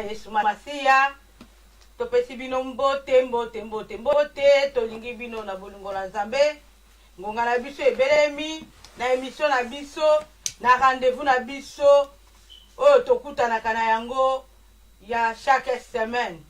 Yesu Masiya topesi bino mbote tolingi bino na bolingo na Nzambe ngonga na biso ebelemi na émission na biso na rendez-vous na biso oyo tokutanaka na yango ya chaque semaine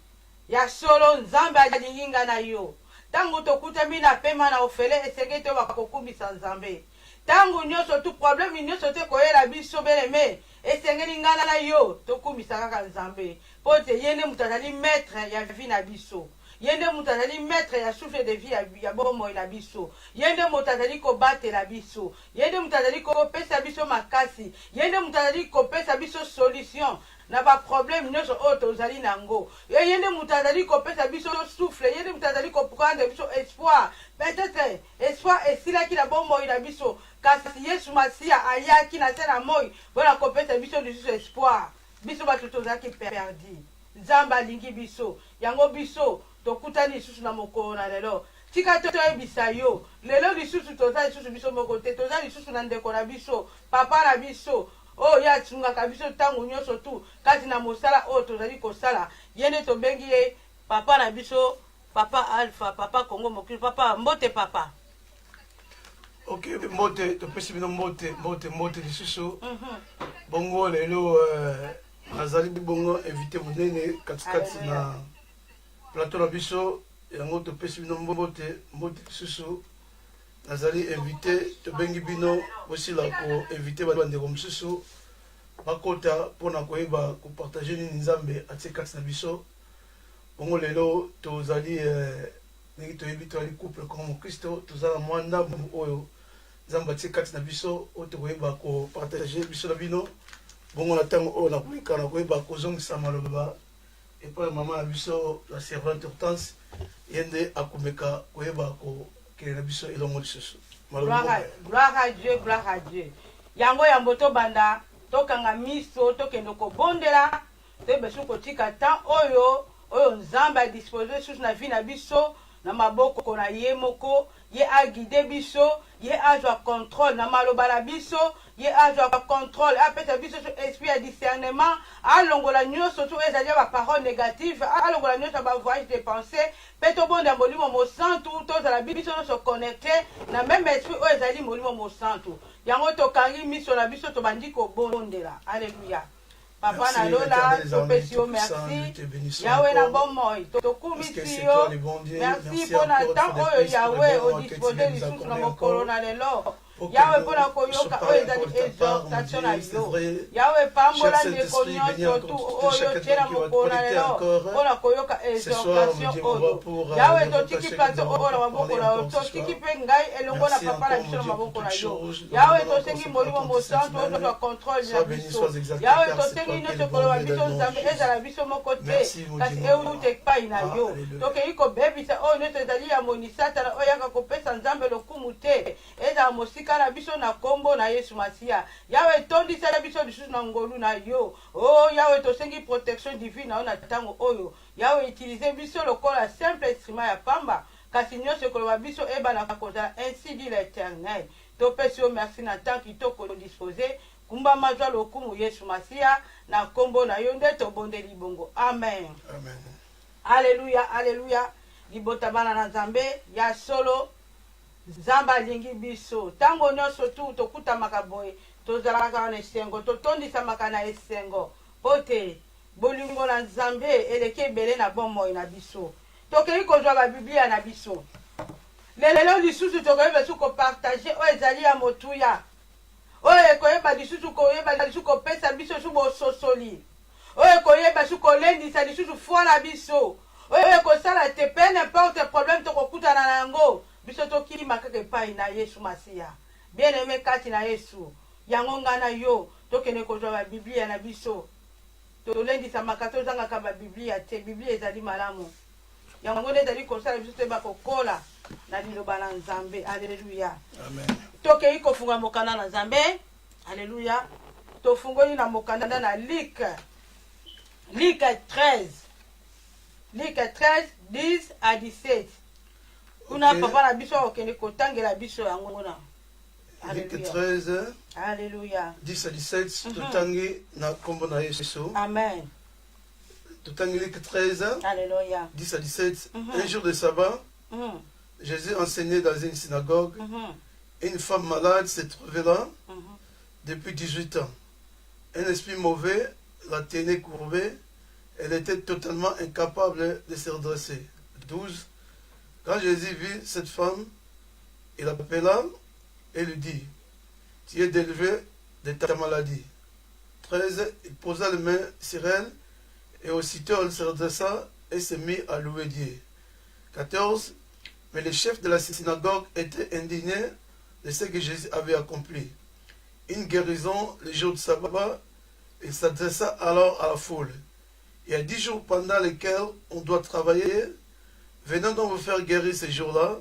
ya solo Nzambe alingi nga na yo tango tokutami na pema na ofele esenge te bakokumisa Nzambe tango nyonso tu problème nyonso te koyela biso beleme esengeli nga na yo tokumisa kaka Nzambe po te yende mutu azali maître ya vie na biso yende mutu azali maître ya souffle de vie ya bomoi na biso yende mutu azali kobatela biso yende mutu azali kopesa biso makasi yende mutu azali kopesa biso solution na ba problème nyonso oyo tozali nango yende mutu azali kopesa biso souffle yende mutu azali koprendre biso espoir peut-être espoir esilaki na bomoi na biso kasi Yesu Masiya ayaki na se na moi mpona kopesa biso lisusu espoir biso bato tozalaki perdi Nzambe alingi biso yango biso tokutani lisusu na mokolo na lelo tika toyebisa yo lelo lisusu toza lisusu biso moko te toza lisusu na ndeko na biso papa na biso oyo atungaka biso ntango nyonso tu kasi na mosala oyo tozali kosala ye nde tobengi ye papa na biso papa Alpha papa Congo mokili papa mbote papa. Ok, mbote topesi bino mbote lisusu bongo lelo nazali bongo invité monene katikati na plateau na biso yango topesi bino mbote lisusu nazali invité tobengi bino bosila ko invité bandeko mosusu bakota mpona koyeba kopartage nini Nzambe atie kati na biso bongo lelo tozali ndenge toyebi toyali couple comme Kristo tozala mwa ndambo oyo Nzambe atie kati na biso oyo tokoyeba kopartage biso na bino bongo na ntango oyo nakoleka na koyeba kozongisa maloba epai mama na biso la servante Hortense ye nde akomeka koyeba kokele na biso elongo lisusu. Gloire à Dieu yango yambo tobanda tokanga miso tokende kobondela toyeba biso kotika temps oyo Nzambe adispose lisusu na vie na biso na maboko na ye moko ye aguide biso ye azwa contrôle na maloba na biso ye azwa contrôle apesa biso esprit ya discernement alongola nyonso tu ezali ba parole négative alongola nyonso ba voyage de pensée pe tobonda molimo mosantu tozala biso nyonso connecté na même esprit oyo ezali molimo mosantu yango tokangi miso na biso tobandi kobondela. Alléluia. Papa na lola topesi yo merci Yahweh na bomoi tokumisi yo merci mpona temps oyo Yahweh odispose lisusu na mokolo na lelo Yahweh mpona koyoka oyo ezali exhortation na yo Yahweh pambola ndeko nyonso tu oyo tie na mokolo na lelo mpona koyoka exhortation oyo Yahweh totiki plateau oyo na maboko na yo totiki mpe ngai elongo na papa na biso na maboko na yo Yahweh tosengi molimo mosantu oyo tozwa contrôle na biso Yahweh tosengi nyonso koloba biso Nzambe ezala biso moko te kasi euti epai na yo tokei kobebisa oyo nyonso ezali ya monisatana oyo yaka kopesa Nzambe lokumu te ezala mosika na biso na kombo na Yesu Masiya Yahweh tondisela biso lisusu na ngolu na yo Yahweh tosengi protection divine na yo na ntango oyo Yahweh utilize biso lokola simple instrument ya pamba kasi nyonso koloba biso ebana kozala ainsi dit l'Éternel topesi yo merci na temps kitoko dispose kumba mazwa lokumu Yesu Masiya na kombo na yo nde tobondeli bongo amen. Amen. Alléluia alléluia libota bana na Nzambe ya solo Nzambe alingi biso tango nyonso tu tokutamaka boye tozalaka na esengo totondisamaka na esengo pote bolingo na Nzambe eleki ebele na bomoi na biso tokei kozwa babiblia na biso lelo lisusu tokoyeba lisusu kopartage oyo ezali ya motuya oyo ekoyeba lisusu koyeba lisusu kopesa biso lisusu bososoli oyo ekoyeba lisusu kolendisa lisusu foi na biso oyo ekosala te pe n'importe problème tokokutana na yango biso tokilima kaka epai na Yesu Masiya bien aimé kati na Yesu yango nga na yo tokende kozwa babiblia na biso tolendisamaka tozangaka babiblia te biblia ezali malamu yango nde ezali kosala biso te bakokola na liloba na Nzambe. Alléluia. Amen. Tokei kofunga mokanda na Nzambe. Alléluia. Tofungoli na mokanda na Luc 13 10 à 17 kuna papa na biso okende kotangela biso yango na Luc 13 Alléluia 10 à 17 totangi na kombo na Yesu. Amen. Luc 13, Alléluia. 10 à 17. Un jour de sabbat, Jésus enseignait dans une synagogue. Une femme malade s'est trouvée là depuis 18 ans. Un esprit mauvais la tenait courbée. Elle était totalement incapable de se redresser. 12. Quand Jésus vit cette femme, il l'appela et lui dit, tu es délivré de ta maladie. 13. Il posa les mains sur elle et aussitôt elle se redressa et se mit à louer Dieu. 14. Mais les chefs de la synagogue étaient indignés de ce que Jésus avait accompli. Une guérison le jour du sabbat, il s'adressa alors à la foule. Il y a 10 jours pendant lesquels on doit travailler. Venons donc vous faire guérir ces jours-là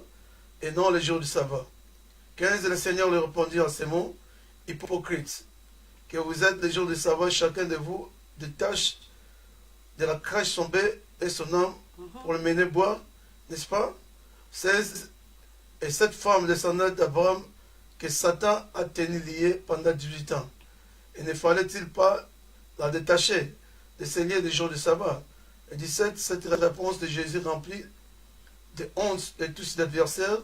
et non les jours du sabbat. 15. Le Seigneur lui répondit en ces mots, hypocrite, que vous êtes les jours du sabbat, chacun de vous détache de la crèche son bœuf et son âme pour le mener boire, n'est-ce pas? 16. Et cette femme descendait d'Abraham que Satan a tenu liée pendant 18 ans. Et ne fallait-il pas la détacher de ses liens des jours du sabbat? Et 17. Cette réponse de Jésus remplit de honte de tous ses adversaires,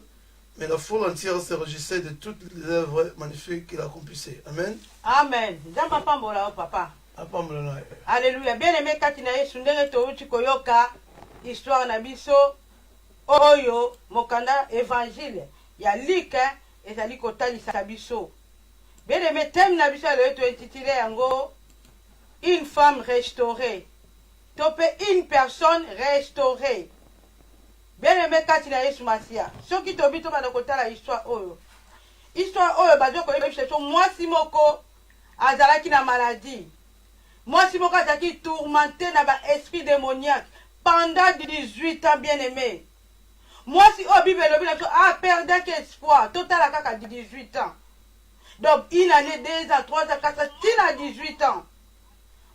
mais la foule entière se réjouissait de toutes les œuvres magnifiques qu'il accomplissait. Amen. Amen. Papa. Alléluia. Bien aimé Katina Yesu ndenge touti koyoka histoire na biso oyo mokanda évangile ya Luc ezali kotalisa biso. Bien aimé thème na biso le to intitulé yango une femme restaurée. Topé une personne restaurée. Bien aimé Katina Yesu Masia. Soki tobi to bana kotala histoire oyo. Histoire oyo bazo ko yebisa mwasi moko azalaki na maladie. Mwasi moko azalaki tourmenté na ba esprit démoniaque pendant 18 ans, bien aimé. Mwasi oyo Bible lobi na so a perdu espoir, total à kaka 18 ans. Donc une année, 2 ans, 3 ans, 4 ans, till à 18 ans.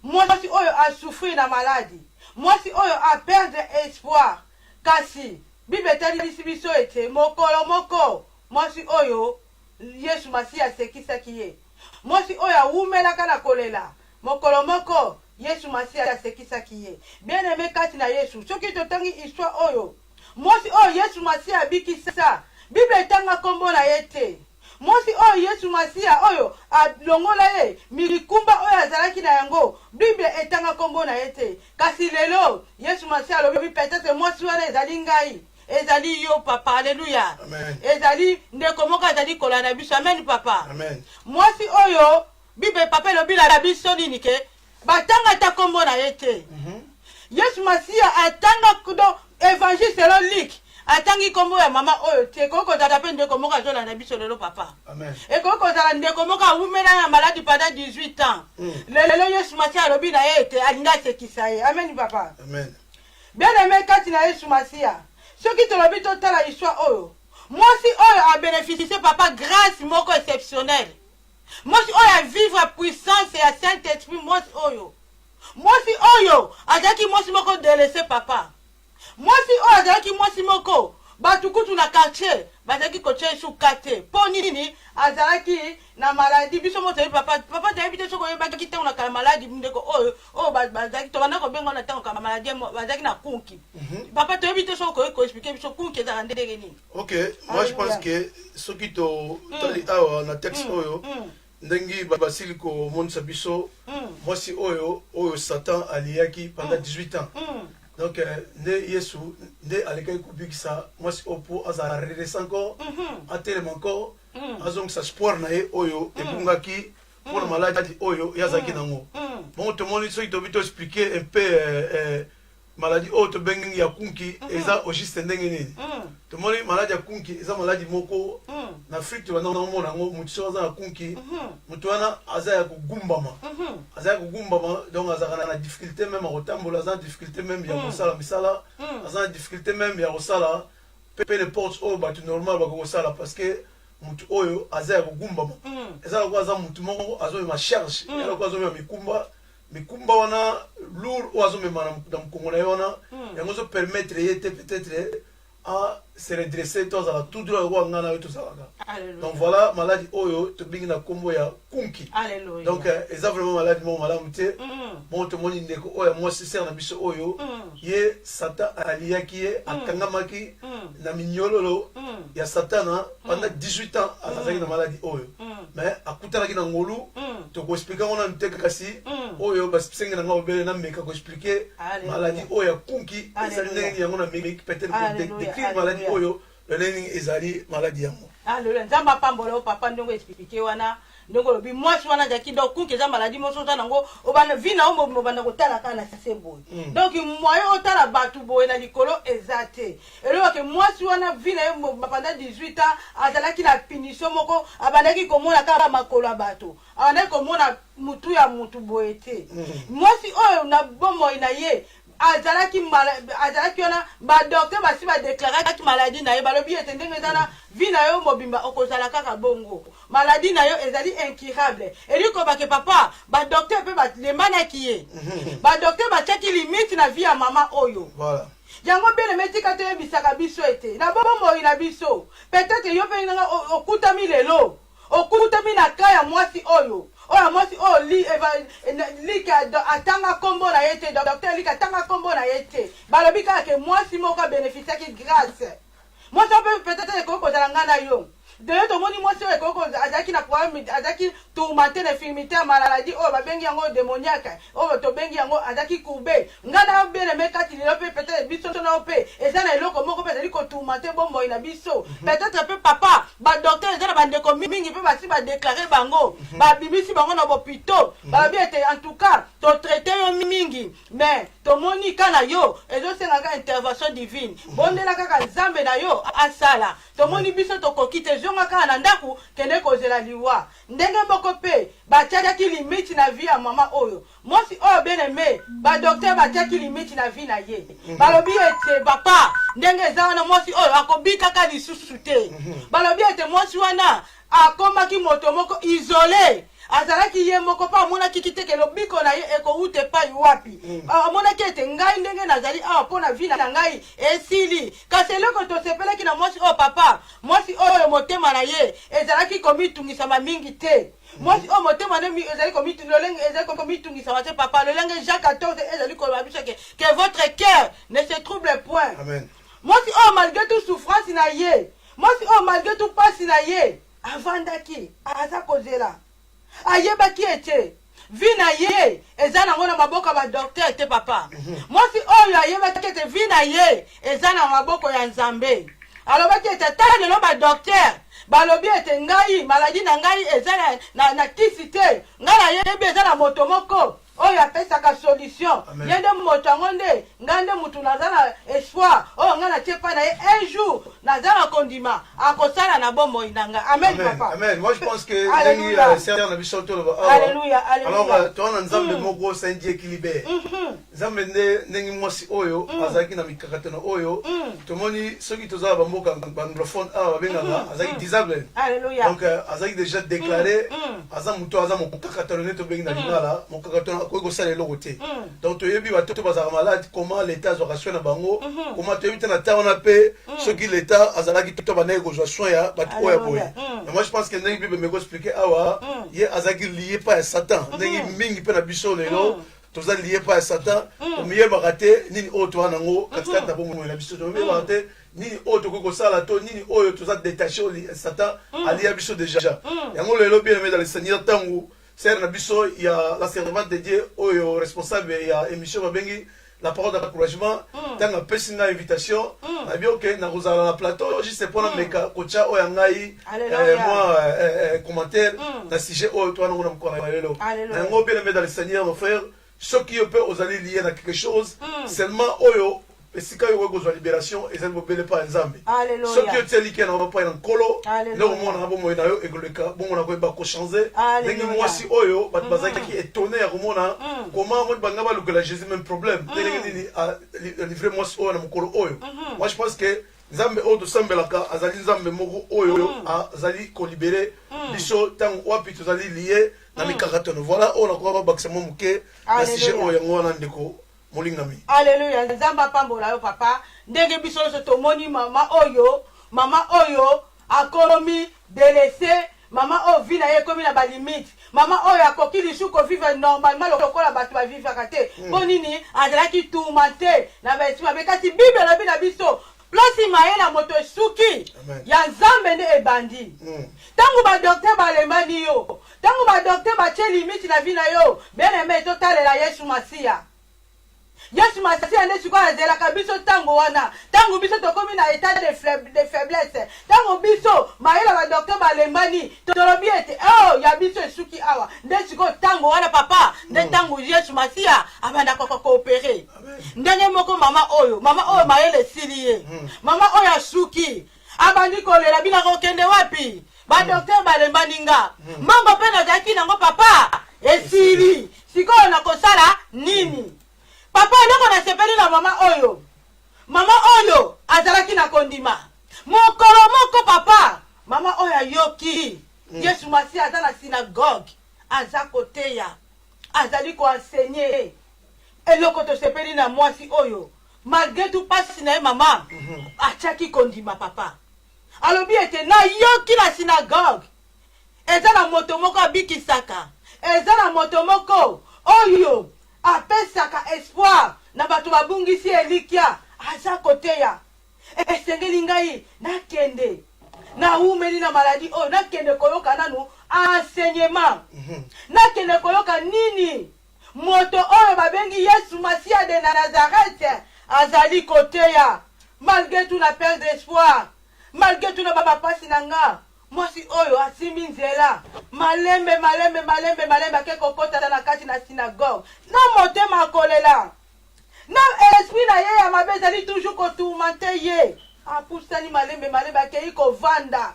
Mwasi oyo a souffrir na maladie. Mwasi oyo a perdu espoir. Kasi Bible tali biso ete mokolo moko mwasi oyo Yesu Masia sekisaki ye. Mwasi oyo awumelaka na kolela. Mokolo moko Yesu Masia asekisaki ye. Bien aimé kati na Yesu. Soki totangi histoire oyo. Mwasi oyo Yesu Masia abikisa. Bible etanga kombo na ye te. Mwasi oyo Yesu Masia oyo alongola ye milikumba oyo azalaki na yango. Bible etanga kombo na ye te. Kasi lelo Yesu Masia alobi peut-être mwasi wana ezali ngai. Ezali yo papa. Alléluia. Amen. Ezali ndeko moko azali kolana biso. Amen papa. Amen. Mwasi oyo Bible papa lobi la biso nini ke batanga ta kombo na ye te. Yesu Masia atanga kudo évangile selon Luc. Atangi kombo ya mama oyo te koko zala pe ndeko moko azola na biso lelo papa. Amen. E koko zala ndeko moko awumela na maladie pendant 18 ans. Lelo Yesu Masia lobi na ye te alinga sekisa ye. Amen papa. Amen. Bien aimé kati na Yesu Masia. Soki tolobi totala histoire oyo. Mwasi oyo a bénéficié papa grâce moko exceptionnelle. Mwasi oyo a vivre la puissance ya Saint-Esprit mwasi oyo. Mwasi oyo azaki mwasi moko délaissé papa. Mwasi oyo azalaki mwasi moko batukutu na quartier bazalaki kotia sou kate. Po nini azalaki na maladie biso moto papa tayebi te soko yebaki te na kala maladie ndeko oyo bazalaki to bana ko benga na tango kama maladie bazalaki na kunki. Papa tayebi te soko ko expliquer biso kunki ezala ndenge nini. OK, moi je pense que soki to tali awa na texte oyo ndengi basili ko monisa biso mwasi oyo Satan aliyaki pendant 18 ans. Donc ne Yesu ne alekaki kubikisa mwasi opo azala redresse encore atelema encore azongisa espoir na ye oyo ebungaki pour la maladie oyo yazaki nango. Bon tout le monde soki tobi to expliquer un peu maladie oyo tobengi ya kunki eza au juste ndenge nini. Tomoni maladie ya kunki eza maladie moko na Afrique to na mona ngo mutu aza na kunki mutu wana aza ya kugumbama. Aza ya kugumbama donc aza na difficulté même à rotambola, aza difficulté même ya kosala misala, aza difficulté même ya kosala peu les portes oyo batu normal ba kosala parce que mutu oyo aza ya kugumbama. Eza ko aza mutu moko azo ma charge, eza ko azo ma mikumba wana lourd oiseau même dans Congo wana yango zo permettre yete peut-être à se redresser tous à tout droit wa ngana tout ça. Donc voilà maladie oyo to bingi na kombo ya kunki. Alléluia. Donc eza vraiment maladie mo malamu te bon tomoni ndeko oyo moi sister na biso oyo ye Satan aliaki ye akangamaki na minyololo ya Satana pendant 18 ans azalaki na maladie oyo mais akutanaki na ngolu to ko expliquer on a nteka kasi oyo basenge na ngobele na meka ko expliquer maladie oyo kunki ezali yango na meka peut-être ko décrire maladie oyo le learning ezali maladie yango alléluia nzamba pambolo papa ndongo expliquer wana ndongo lobi mwasi wana jaki donc kunki za maladie moso ta nango obana vina o mobanda kotala kana sase boy donc moyo otala batu boy na likolo ezate elo ke mwasi wana vina yo pendant 18 ans azalaki na punition moko abandaki komona kaka makolo ya batu abandaki komona mutu ya mutu boy te mwasi oyo na bomo ina ye azalaki wana ba docteur basi ba déclarer que maladie na ye balobi ete ndenge ezana vie na yo mobimba okozala kaka bongo maladie na yo ezali incurable eliko bake papa ba docteur pe ba lemanaki ye ba docteur batiaki limite na vie ya mama oyo voilà yango bele metika te bisaka biso ete na bomo ina biso peut-être yo pe nga okutami lelo okutami na kaya mwasi oyo oya mwasi oyo lika atanga kombo na ye te docteur lika atanga kombo na ye te balobi kaka ke mwasi moko abénéficiaki grâce mwasi oyo peut-être ekoki kozala ngai na yo deyo tomoni mwasi oyo ekoki azalaki na problème azalaki tourmenté na infirmité ya maladie oyo babengi yango démoniaque oyo tobengi yango azalaki courbe ngai na yo bien-aimé kati lelo mpe peut-être biso na yo mpe eza na eloko moko mpe ezali kotourmente bomoi na biso peut-être mpe papa badocteur eza na bandeko mingi mpe basi badéclare bango babimisi bango na bopito balobi ete en tout cas totraite yo mingi mais tomoni ka na yo ezosengaka intervention divine bondela kaka nzambe na yo asala tomoni biso tokoki te zonga kaka na ndako kende kozela liwa ndenge moko mpe batiaki limite na vie ya mama oyo mwasi oyo bien-aimé badocteur batiaki limite na vie na ye balobi ete papa ndenge eza wana mwasi oyo akobikaka lisusu te balobi ete mwasi wana akomaki moto moko isolé azalaki ye moko pa amonaki kiteke lobiko na ye ekouta epai wapi amonaki ete ngai ndenge nazali awa mpo na vi na ngai esili kasi eloko tosepelaki na mwasi oyo papa mwasi oyo motema na ye ezalaki komitungisama mingi te mwasi oyo motema na ezali komitungisama te papa lolenge Jacques 14 ezali koloba biso que votre cœur ne se trouble point mwasi oyo malgré tout souffrance na ye mwasi oyo malgré tout pasi na ye avandaki aza kozela ayebaki ete vi na ye eza nango na maboko ya badocteur te papa mwasi oyo ayebaki ete vi na ye eza na maboko ya nzambe alobaki ete tala lelo badocteur balobi ete ngai maladi na ngai eza na kisi te ngai nayebi eza na moto moko oyo apesaka solution ye nde moto yango nde ngai nde mutu naza na espoir oyo ngai natie epai na ye un jour naza na kondima akosala na bomoi na ngai amen papa amen moi je pense que ndenge serteur na biso toloba alléluia alors toana nzambe moko c'est un Dieu qui libère nzambe ndenge mwasi oyo azalaki na mikakatano oyo tomoni soki tozala bamboka banglophone awa babengaka azalaki disable donc azalaki déjà déclaré aza mutu aza mokakatano nde tobengi na lingala mokakatano akoki kosala eloko te donc toyebi bato bazalaka malade comment l'état azwaka soin na bango comment toyebi te na ntango wana mpe soki l'état azalaki to bandaki kozwa soin ya bato oyo boye mais moi je pense que ndenge bible meko expliqué awa ye azalaki lié pa ya satan ndenge mingi mpe na biso lelo toza lié pa ya satan omiyebaka te nini oyo toza nango katikati na bomoi na biso tomiyebaka te nini oyo tokoki kosala to nini oyo toza détaché satan alia biso déjà yango lelo bien aimé dans le seigneur ntango sere na biso ya la servante de Dieu oyo responsable ya émission babengi la parole d'encouragement tanga pesi na invitation na bien ok na kozala na plateau juste pour na meka kocha oyo ngai moi commentaire na sujet oyo to na ngona mkona lelo yango bien aimé dans le Seigneur mon frère ce qui peut aux aller lié à quelque chose seulement oyo esika yo ko libération ezali bobele pa nzambe soki oteliki na papa na nkolo le omona na bomo na yo egoleka bomo na ko ba ko changer ndenge mwasi oyo bat bazaki étonné ya komona comment mo banga ba lukela Jésus même problème ndenge nini livrer mwasi oyo na mkolo oyo moi je pense que nzambe oyo tosambelaka azali nzambe moko oyo azali ko libérer biso tango wapi tozali lié na mikakatano voilà oyo na ko ba bakisa mo muke na sujet oyo ngona ndeko molingami alléluia nzamba pambola yo papa ndenge biso so tomoni mama oyo akolomi délaissé maman oyo vie na ye ekomi na balimite maman oyo akoki lisu kovivre normalement lokola bato bavivaka te mpo nini azalaki tourmente na baesprit mabe kasi bible elobi na biso place maye na moto esuki ya nzambe nde ebandi ntango badokter balembani yo ntango badokter batie limite na vie na yo bien aime totalela yesu masiya yesu masiya nde sikoyo azelaka biso ntango wana ntango biso tokomi na état de faiblesse ntango biso mayela badokter balembani tolobi ete o ya biso esuki awa nde sikoyo ntango wana papa nde ntango yesu masiya abandaka koopere ndenge moko mama oyo mayele esili ye mama oyo asuki abandi kolela bina kokende wapi badokter balembani nga mbongo mpe nazalaki nango papa esili sikoyo nakosala nini papa eloko nasepeli na mama oyo azalaki na kondima mokolo moko papa mama oyo ayoki yesu masiya aza na synagogue aza koteya azali koensegne eloko tosepeli na mwasi oyo malgré tout pasi na ye mama atiaki kondima papa alobi ete nayoki na synagogue eza na moto moko abikisaka eza na moto moko oyo apesaka espoir na bato babungisi elikya aza koteya esengeli ngai nakende naumeli na maladi oyo nakende koyoka nanu enseignement nakende koyoka nini moto oyo babengi yesu masiya de na nazareth azali koteya malgré tout na perte d'espoir malgré tout na bapasi na nga mwasi oyo asimbi nzela malembe ake kokota na kati na synagogue na motema akolela na esprit na ye ya mabe ezali toujours kotourmente ye apusani malembe akei kovanda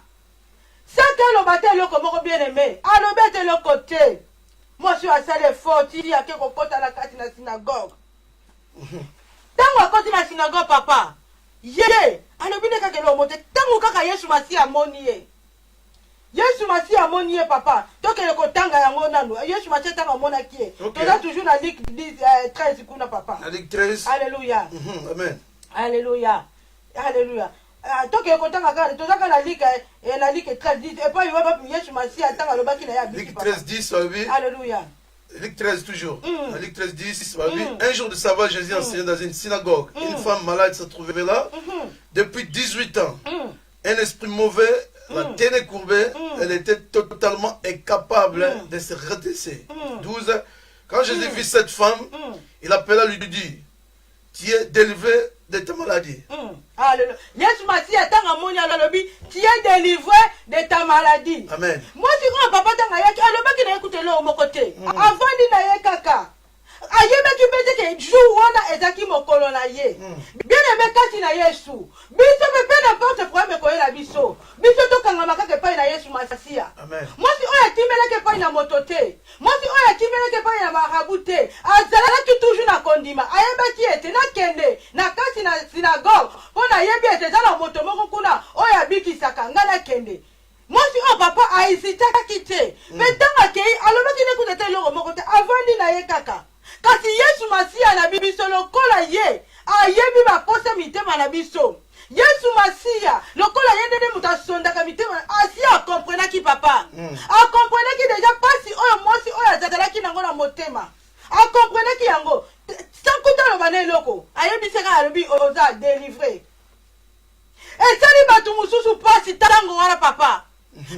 seke aloba te eloko moko bien aime alobi ete eloko te mwasi oyo asali effort tili ake kokota na kati na synagogue ntango akoti na synagogue papa ye alobi nde kaka elomo te ntango kaka yesu masiya amoni ye yesu masiya amoni ye papa tokele kotanga yango nanu yesu masiya ntango amonaki ye toza toujours na Luc 13 kuna papa na Luc 13 alleluya amen alleluya tokele kotanga kaka tozaka na Luc 13 epa yo yesu masiya ntango alobaki na ye abiki papa Luc 13 10 alleluya Luc 13 toujours. Luc 13 10, un jour de sabbat, Jésus enseignait dans une synagogue. Une femme malade se trouvait là depuis 18 ans. Un esprit mauvais la tenait courbée. Elle était totalement incapable de se redresser. 12. Quand Jésus vit cette femme, il appela lui dit, tu es délivré de ta maladie. Alléluia. Yesu masiya tanga moni alobi, tu es délivré de ta maladie. Amen. Moi si grand papa tanga yaki alobaki na écouter lo mokote. Avandi na ye kaka. Ayebaki pete ke jour wana ezaki mokolo na ye. Bien aimé kati na Yesu. Biso pe n'importe problème ko yela biso. Biso to kanga makaka pa na Yesu masiya. Amen. Moi si oya timeleke pa na motote. Moi si oya timeleke pa na marabute. Azalaki toujours na kondima. Ayebaki ete na kende na kati na synagogue. Pona yebi ete za na moto moko kuna oya bikisaka ngana kende. Moi si o papa aisitaki te. Metanga kei alobaki ne kutete loko moko te avandi na ye kaka. Kasi Yesu masiya na biso lokola ye ayebi baposa mitema na biso. Yesu masiya lokola ye ndenge mutu asondaka mitema asi akomprenaki papa. Akomprenaki deja pasi oyo mwasi oyo azalaki nango na motema. Akomprenaki yango. Sankuta loba na eloko ayebisaka alobi oza délivré. Esali bato mususu pasi tango wana papa.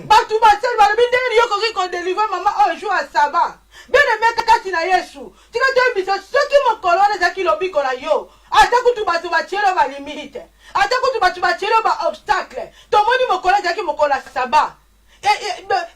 Bato basali balobi ndenge yokoki kodélivre mama oyo jour ya saba. Bien aimé kati na Yesu. Tika toyebisa soki mokolo wana ezalaki lobiko na yo. Ata kutu bato batielo ba limite. Ata kutu bato batielo ba obstacle. Tomoni mokolo ezalaki mokolo ya saba.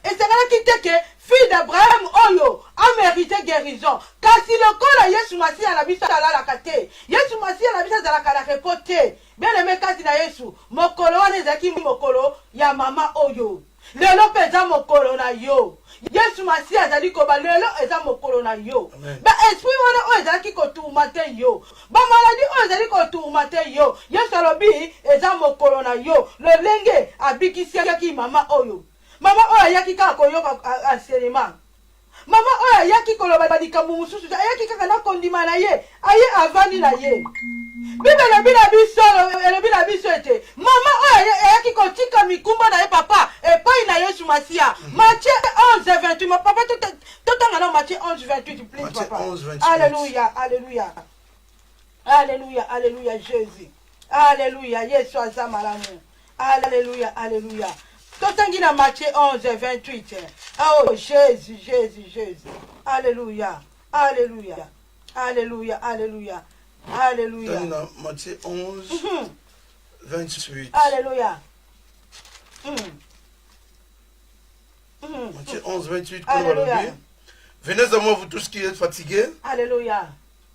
Esengalaki te ke fille d'Abraham oyo a mérité guérison. Kasi lokola Yesu masiya na biso alalaka te. Yesu masiya na biso azalaka na repos te. Bien aimé kati na Yesu. Mokolo wana ezalaki mokolo ya mama oyo. Lelo pe eza mokolo na yo. Yesu masiya azali koba lelo eza mokolo na yo. Ba esprit wana oyo ezalaki kotourmente yo. Ba maladie oyo ezali kotourmente yo. Yesu alobi eza mokolo na yo. Lolenge abikisiaki mama oyo. Mama oyo ayaki kaka koyoka enseignement. Mama oyo ayaki koloba likambo mosusu ayaki kaka na kondima na ye aye avandi na ye. Bible elobi na biso ete mama oyo ayaki kotika mikumba na ye papa epai na Yesu Masia. Matthieu 11:28. Ma papa totanga na Matthieu 11:28 please papa. Alléluia, alléluia. Alléluia, alléluia Jésus. Alléluia, Yesu aza malamu. Alléluia, alléluia. Totangi na Matthieu 11:28. Oh Jésus, Jésus, Jésus. Alléluia, alléluia. Alléluia, alléluia. Alléluia. Matthieu 11, 28. Alléluia. Matthieu 11, 28. Alléluia. Venez à moi, vous tous qui êtes fatigués. Alléluia.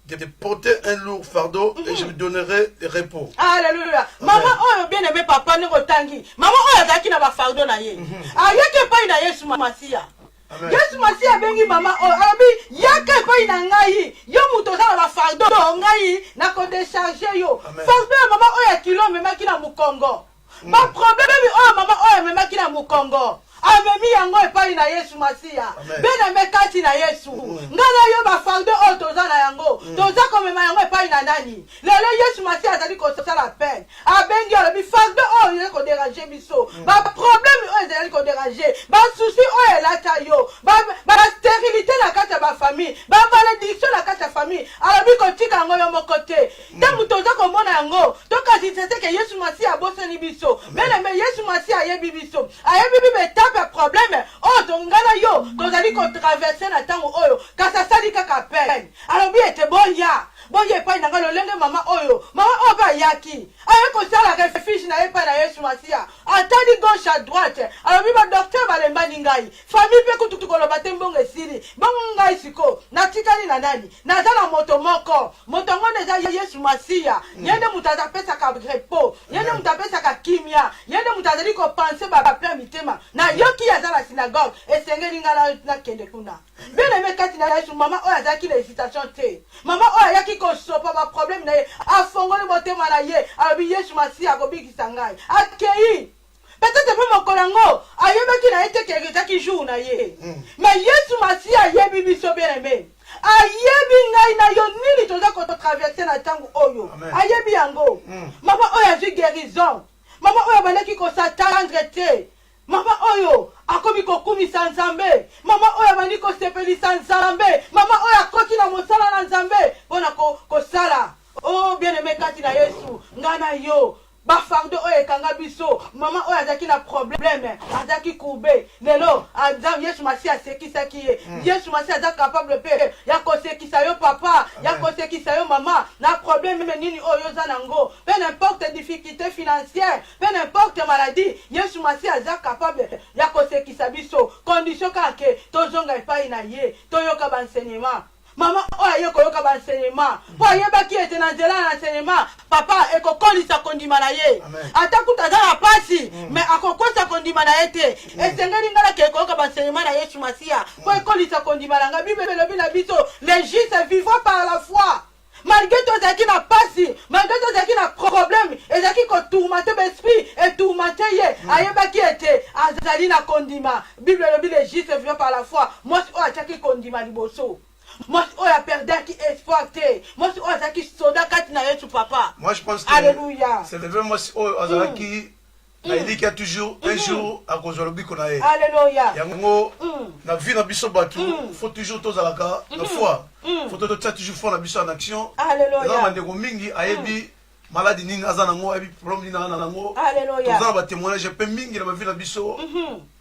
De porter un lourd fardeau et je vous donnerai le repos. Alléluia. Maman, oh, bien aimé papa, ne rotangi. Maman, oh, zaki na ba fardeau na ye. Ayeke pa na Yesu Masia. Yesu Masia bengi mama oh, abi yake pa na ngai. Yo muto za ba fardeau ngai na ko décharger yo. Fardeau mama oh ya kilo mema kina mukongo. Ba problème oh mama oh mema kina mukongo. Amemi yango epai na Yesu Masia. Bena mekati na Yesu. Ngana yo ba fardeau o toza na yango. Toza komema yango epai na nani? Lelo Yesu Masia azali ko sala peine. Abengi alobi fardeau o yo ko déranger biso. Ba problème o ezali ko déranger. Ba souci o elata yo. Ba stérilité na kati ba famille. Ba malédiction na kati famille. Alobi ko tika yango yo mokote. Tamu toza komona yango. Toka zitete ke Yesu Masia abosani biso. Bena me Yesu Masia ayebi biso. Ayebi beta problème oh tongana yo tozali ko traverser na tango oyo kasa sali kaka peine alors bi ete boya epai na ngalo lenge mama oyo ba yaki aye ko sala refuge na epai na Yesu Masia atali gauche à droite alors bi ba docteur balemba ngai famille pe kutu koloba te mbongo esili bongo ngai siko natikali na nani nazala moto moko moto ngone za Yesu Masia yende mutaza pesa ka repos yende mutapesa ka kimia yende mutazali ko penser ba plein mitema na yoki aza na synagogue esengeli ngala na kende kuna bien aimé kati na Yesu mama oyo azaki na hésitation te mama oyo ayaki kosopa ba problème na ye afongoli motema na ye alobi Yesu Masia akobikisa ngai akei peut-être pe mokolo yango ayebaki na ye te ezaki jour na ye mais Yesu Masia ayebi biso bien aimé ayebi ngai na yo nini toza kotraverse na ntango oyo ayebi yango mama oyo azwi guérison mama oyo abandaki kosatendre te mama oyo akomi kokumisa Nzambe mama oyo abandi kosepelisa Nzambe mama oyo akoti na mosala na Nzambe mpona kosala oh bien aimé kati na Yesu ngana yo bafardo oyo ekanga biso mama oyo azaki na problème azaki courbe lelo Yesu Masia asekisaki ye Yesu Masia aza capable pe ya kosekisa yo papa ya kosekisa yo mama na problème nini oyo oza nango peu n'importe difficulté financière peu n'importe maladie Yesu Masia aza capable ya kosekisa biso condition kake tozonga epai na ye toyoka banseignement Maman, oh, yo koyoka ba enseignement. Po yebaki ete na nzela na enseignement. Papa ekokolisa kondima na ye. Atakuta za na pasi, mais akokosa kondima na ete. Esengeli ngala ke koyoka ba enseignement na Yesu Masia. Po ekolisa kondima na nga Bible lobi na biso, les justes vivent par la foi. Malgré tout ça qui n'a pas si, malgré tout ça qui n'a problème, et ça qui a tourmenté l'esprit, et tourmenté hier, ayeba qui était, azali na kondima. Bible le dit les justes vivent par la foi. Moi, c'est à qui kondima liboso. Moi, c'est à perdre qui exploité. Moi, c'est à qui soda katina yetu papa. Moi, je pense que Alléluia. c'est le vrai moi, c'est à qui. Il dit qu'il y a toujours un jour à cause de l'objet qu'on a. Alléluia. Yango, la vie n'a pas battu. Il faut toujours tous à la cas, la foi. Il faut toujours faire la mission en action. Alléluia. Là, on mingi ayebi maladie ni azanango ayebi problème ni nanango. Alléluia. Tous à témoigner, je peux mingi la vie la biso.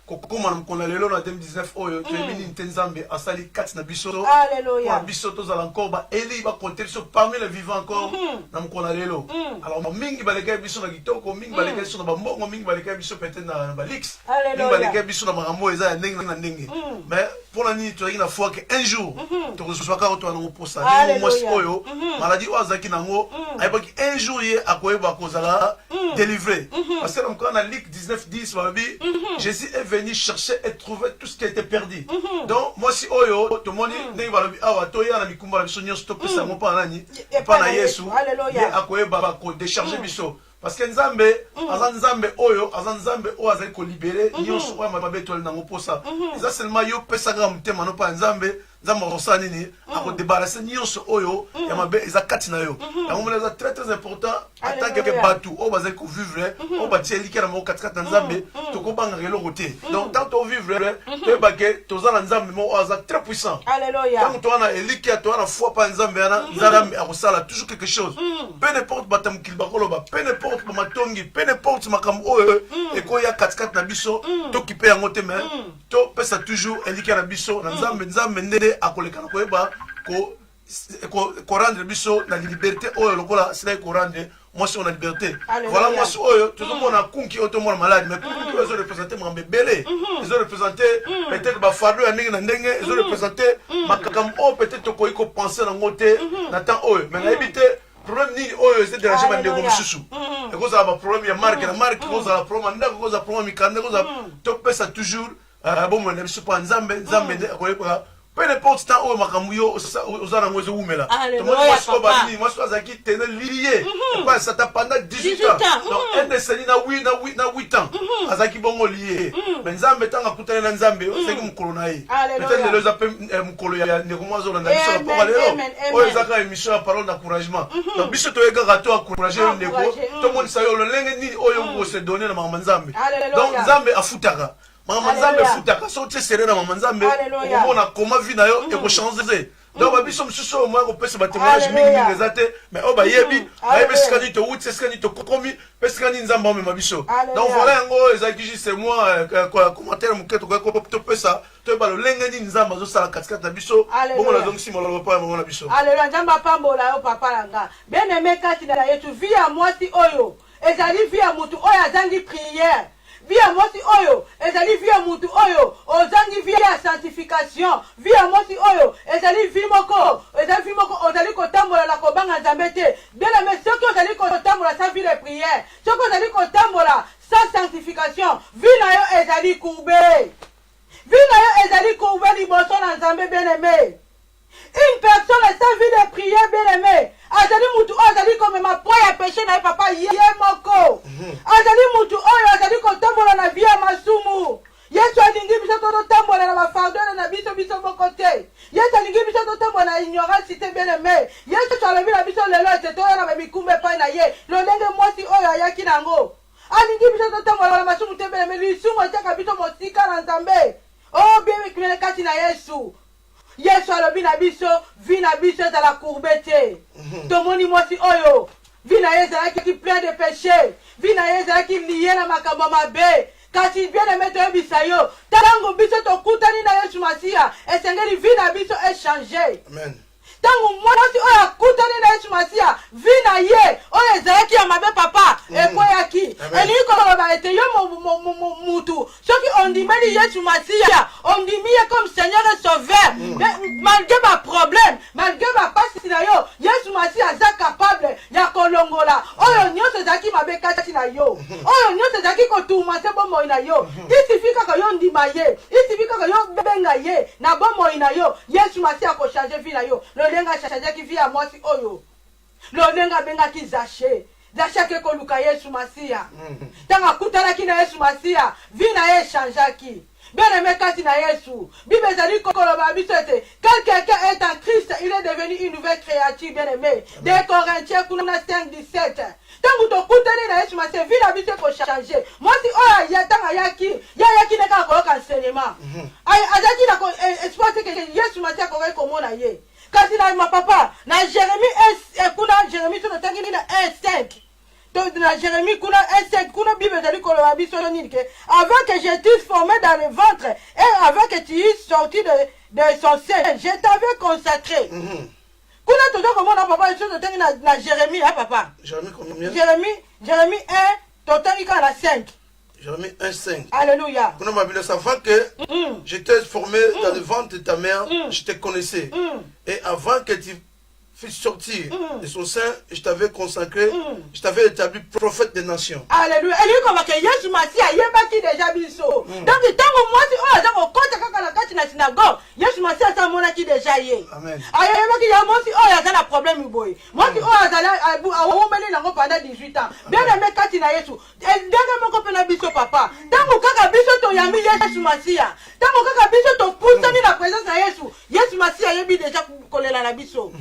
Kokoma mkona lelo na 2019 oyo tu emini ntenzambe asali kati na biso. Alléluia. Pour biso tous à l'encore ba eli ba compter sur parmi les vivants encore na mkona lelo. Alors mingi baleka biso na kitoko mingi baleka biso na bambongo mingi baleka biso peut-être na balix. Mingi baleka biso na marambo eza ndenge na ndenge. Mais pour la nuit tu as na foi que un jour tu reçois ka to na posa ni mo oyo maladie ozaki nango ayebaki un jour ye akoyeba kozala délivré. Parce que mkona Luc 19:10 babi Jésus est venu chercher et trouver tout ce qui était perdu. Donc moi si oyo to moni ndenge balobi awa to ya na mikumba biso nyonso to pesa mo pa nani pa na Yesu ye akoyeba ba ko décharger biso parce que nzambe azanzambe oyo azanzambe o azali ko libérer nyonso oyo mababe to na ngoposa ça seulement yo pesa ga mutema no pa nzambe nzambe akosala nini akodebarase nyonso oyo ya mabe eza kati na yo yango mona eza très très important atanke bato oyo bazali kovivre oyo batie elike na moko katikati na nzambe tokobangaka eloko te donc tant tovivre toyebake toza na nzambe moko oyo aza très puissant ntango toza na elike toza na foi pa nzambe wana nzambe akosala toujours quelque chose peu n'importe bato ya mokili bakoloba peu n'importe bamatongi peu n'importe makambo oyo ekoya katikati na biso tokipe yango te mais topesa toujours elike na biso na nzambe nzambe ndenge akoleka na koyeba korendre biso na liberté oyo lokola silai korendre mwasi oyo na liberté voilà mwasi oyo tozomona kunki oyo tomona maladi mais kunki oyo ezorepresente makambo ebele ezorepresente peut-être bafardo ya ndenge na ndenge ezorepresente makambo oyo peut-être tokoki kopense nango te na temps oyo mais nayebi te problème nini oyo eze dérange bandeko mosusu ekozala baproblème ya marke na marke ekozala problème ya ndako ekozala problème ya mikanda ekozala topesa toujours bomona na biso mpo nzambe nde akoyekola peu n'importe temps oyo makambo yo oza nango ezowumela tomoni mwasi oyo balini mwasi oyo azalaki tene liye epai sata pendant 18 ans donc un décennie na 8 ans azalaki bongo liye mais nzambe ntango akutani na nzambe ozalaki mokolo na ye peut-être lelo eza mpe mokolo ya ndeko mwa azolanda biso na mpoka lelo oyo ezaka émission ya parole d'encouragement donc biso toyekaka to encourage yo ndeko tomonisa yo lolenge nini oyo okose donne na makambo nzambe donc nzambe afutaka mama nzambe futaka so te serena mama nzambe okomona koma vi na yo ekochange donc babiso mosusu oyo moya kopesa batémoignage mingi eza te mais oyo bayebi esika nini towuti esika nini tokokomi mpe esika nini nzambe amema biso donc voilà yango oyo ezalaki juste moi commentaire moke tokoki topesa toyeba lolenge nini nzambe azosala katikati na biso bongo nazongisi mololo pa ya mongo na biso aleluya nzambe apambola yo papa na nga bien aimé kati na yetu vi ya mwasi oyo ezali vi ya mutu oyo azangi prière via mosi oyo ezali via mutu oyo ozangi via sanctification via mosi oyo ezali vi moko ozali kotambola na kobanga nzambe te bien mais soki ozali kotambola sa vie de prière soki ozali kotambola sa sanctification vi na yo ezali courbe liboso na nzambe bien aimé. Une personne sa vie de prière bien aimé azali mutu oyo azali komema po ya péché na ye papa ye moko azali mutu oyo azali kotambola na vie ya masumu yesu alingi biso totambola na bafardone na biso moko te yesu alingi biso totambola na ignorance te bien aimé yesu alobi na biso lelo ete toya na bamikumba epai na ye lolenge mwasi oyo ayaki nango alingi biso totambola na masumu te bien aimé lisumu etiaka biso mosika na nzambe o bien kati na yesu yesu alobi na biso vi na biso ezala courbe te tomoni mwasi oyo vi na ye ezalaki plein de péché vi na ye ezalaki liye na makambo mabe kasi bien aimé toyebisa yo ntango biso tokutani na yesu masiya esengeli vi na biso echange ntango mwasi oyo akutani na yesu masiya vi na ye oyo ezalaki ya mabe papa ekweyaki elingi koloba ete yo mutu soki ondimeli yesu masiya ondimi ye comme seigneur et sauveur malgré baproblème malgré bapasi na yo yesu masiya aza capable ya kolongola oyo nyonso ezalaki mabe kati na yo oyo nyonso ezalaki kotumase bomoi na yo isifi kaka yo ndima ye isifi kaka yo benga ye na bomoi na yo yesu masiya akochange vi na yo lolenga achangaki vi ya mwasi oyo lolenga abengaki Zache ake koluka yesu masiya ntango akutanaki na yesu masiya vi na ye echangeaki bien-aimé kati na yesu bible ezali koloba biso ete quand quelqu'un est en Christ il est devenu une nouvelle créature bien-aimé de Corinthiens kuna 5:17 ntango tokutani na yesu masiya vi na biso ekochange mwasi oyo ntango ayaki nekaka koyoka enseignement azalaki na espoir te ke yesu masiya akoki komona ye kasi na mapapa na Jérémie kuna Jérémie so notangi nini na 1:5 na Jérémie kuna 1:5 kuna bible ezali koloba biso nini ke avant que je t'eusse formé dans le ventre et avant que tu eusses sorti de son sein je t'avais consacré kuna toza komona papa so notangi na Jérémie papa Jérémie combien Jérémie 1 totangi kaka na 5 Jérémie 1:5. Alléluia. Avant que je t'ai formé dans le ventre de ta mère, je te connaissais. Et avant que tu fusses sortir de son sein, je t'avais consacré, je t'avais établi prophète des nations. Alléluia. Et lui, comme que Yesu Masiya, il y a déjà biso. Donc, tant moi, si on a compte quand la carte na synagogue, Yesu Masiya, ça m'a qui déjà y est. Amen. Il y a moi si on a un problème, boy. Moi si on a un pendant 18 ans. Bien aimé quand il a Yesu. Et dernièrement, qu'on peut na biso papa. Tant que biso to yami Yesu Masiya. Tant que biso to pousse dans la présence de Yesu. Yesu Masia yebi déjà kolela na biso.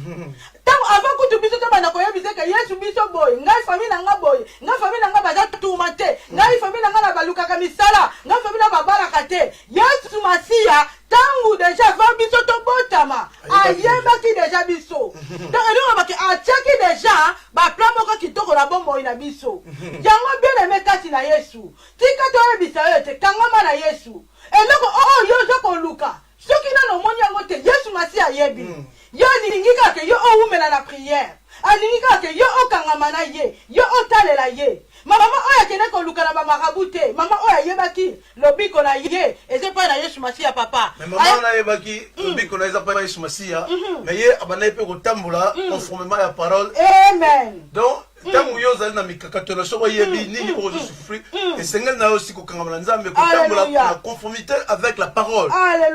Tant avant que tu biso tobana koyebisa que Yesu biso boy, ngai famille na nga boy, ngai famille na nga baza tumate, ngai famille na nga na baluka kamisala, ngai famille na babala kate. Yesu Masia tangu déjà va biso to botama, ayebaki déjà biso. Donc on va que achaki déjà ba plan moko kitoko na bombo ina biso. Yango bien aimé kati na Yesu. Tika to yebisa yote kangama na Yesu. Eloko yo zoko luka. Soki na no moni yango te Yesu Masia yebi. Yo ningika ke yo oumela na prière. Aninga ke yo okangama na ye, yo otalela ye. Mama oya kene ko luka na ba marabute. Mama oya yebaki lobiko na ye. Eze pa na Yesu Masia papa. Mais maman na yebaki lobiko na eza pa Yesu Masia. Mais ye abana pe ko tambola conformément à la parole. Amen. Donc tangu yo zali na mikakatolo soko yebi nini ko souffrir et sengel na aussi ko kangama na nzambe ko tambola na conformité avec la parole.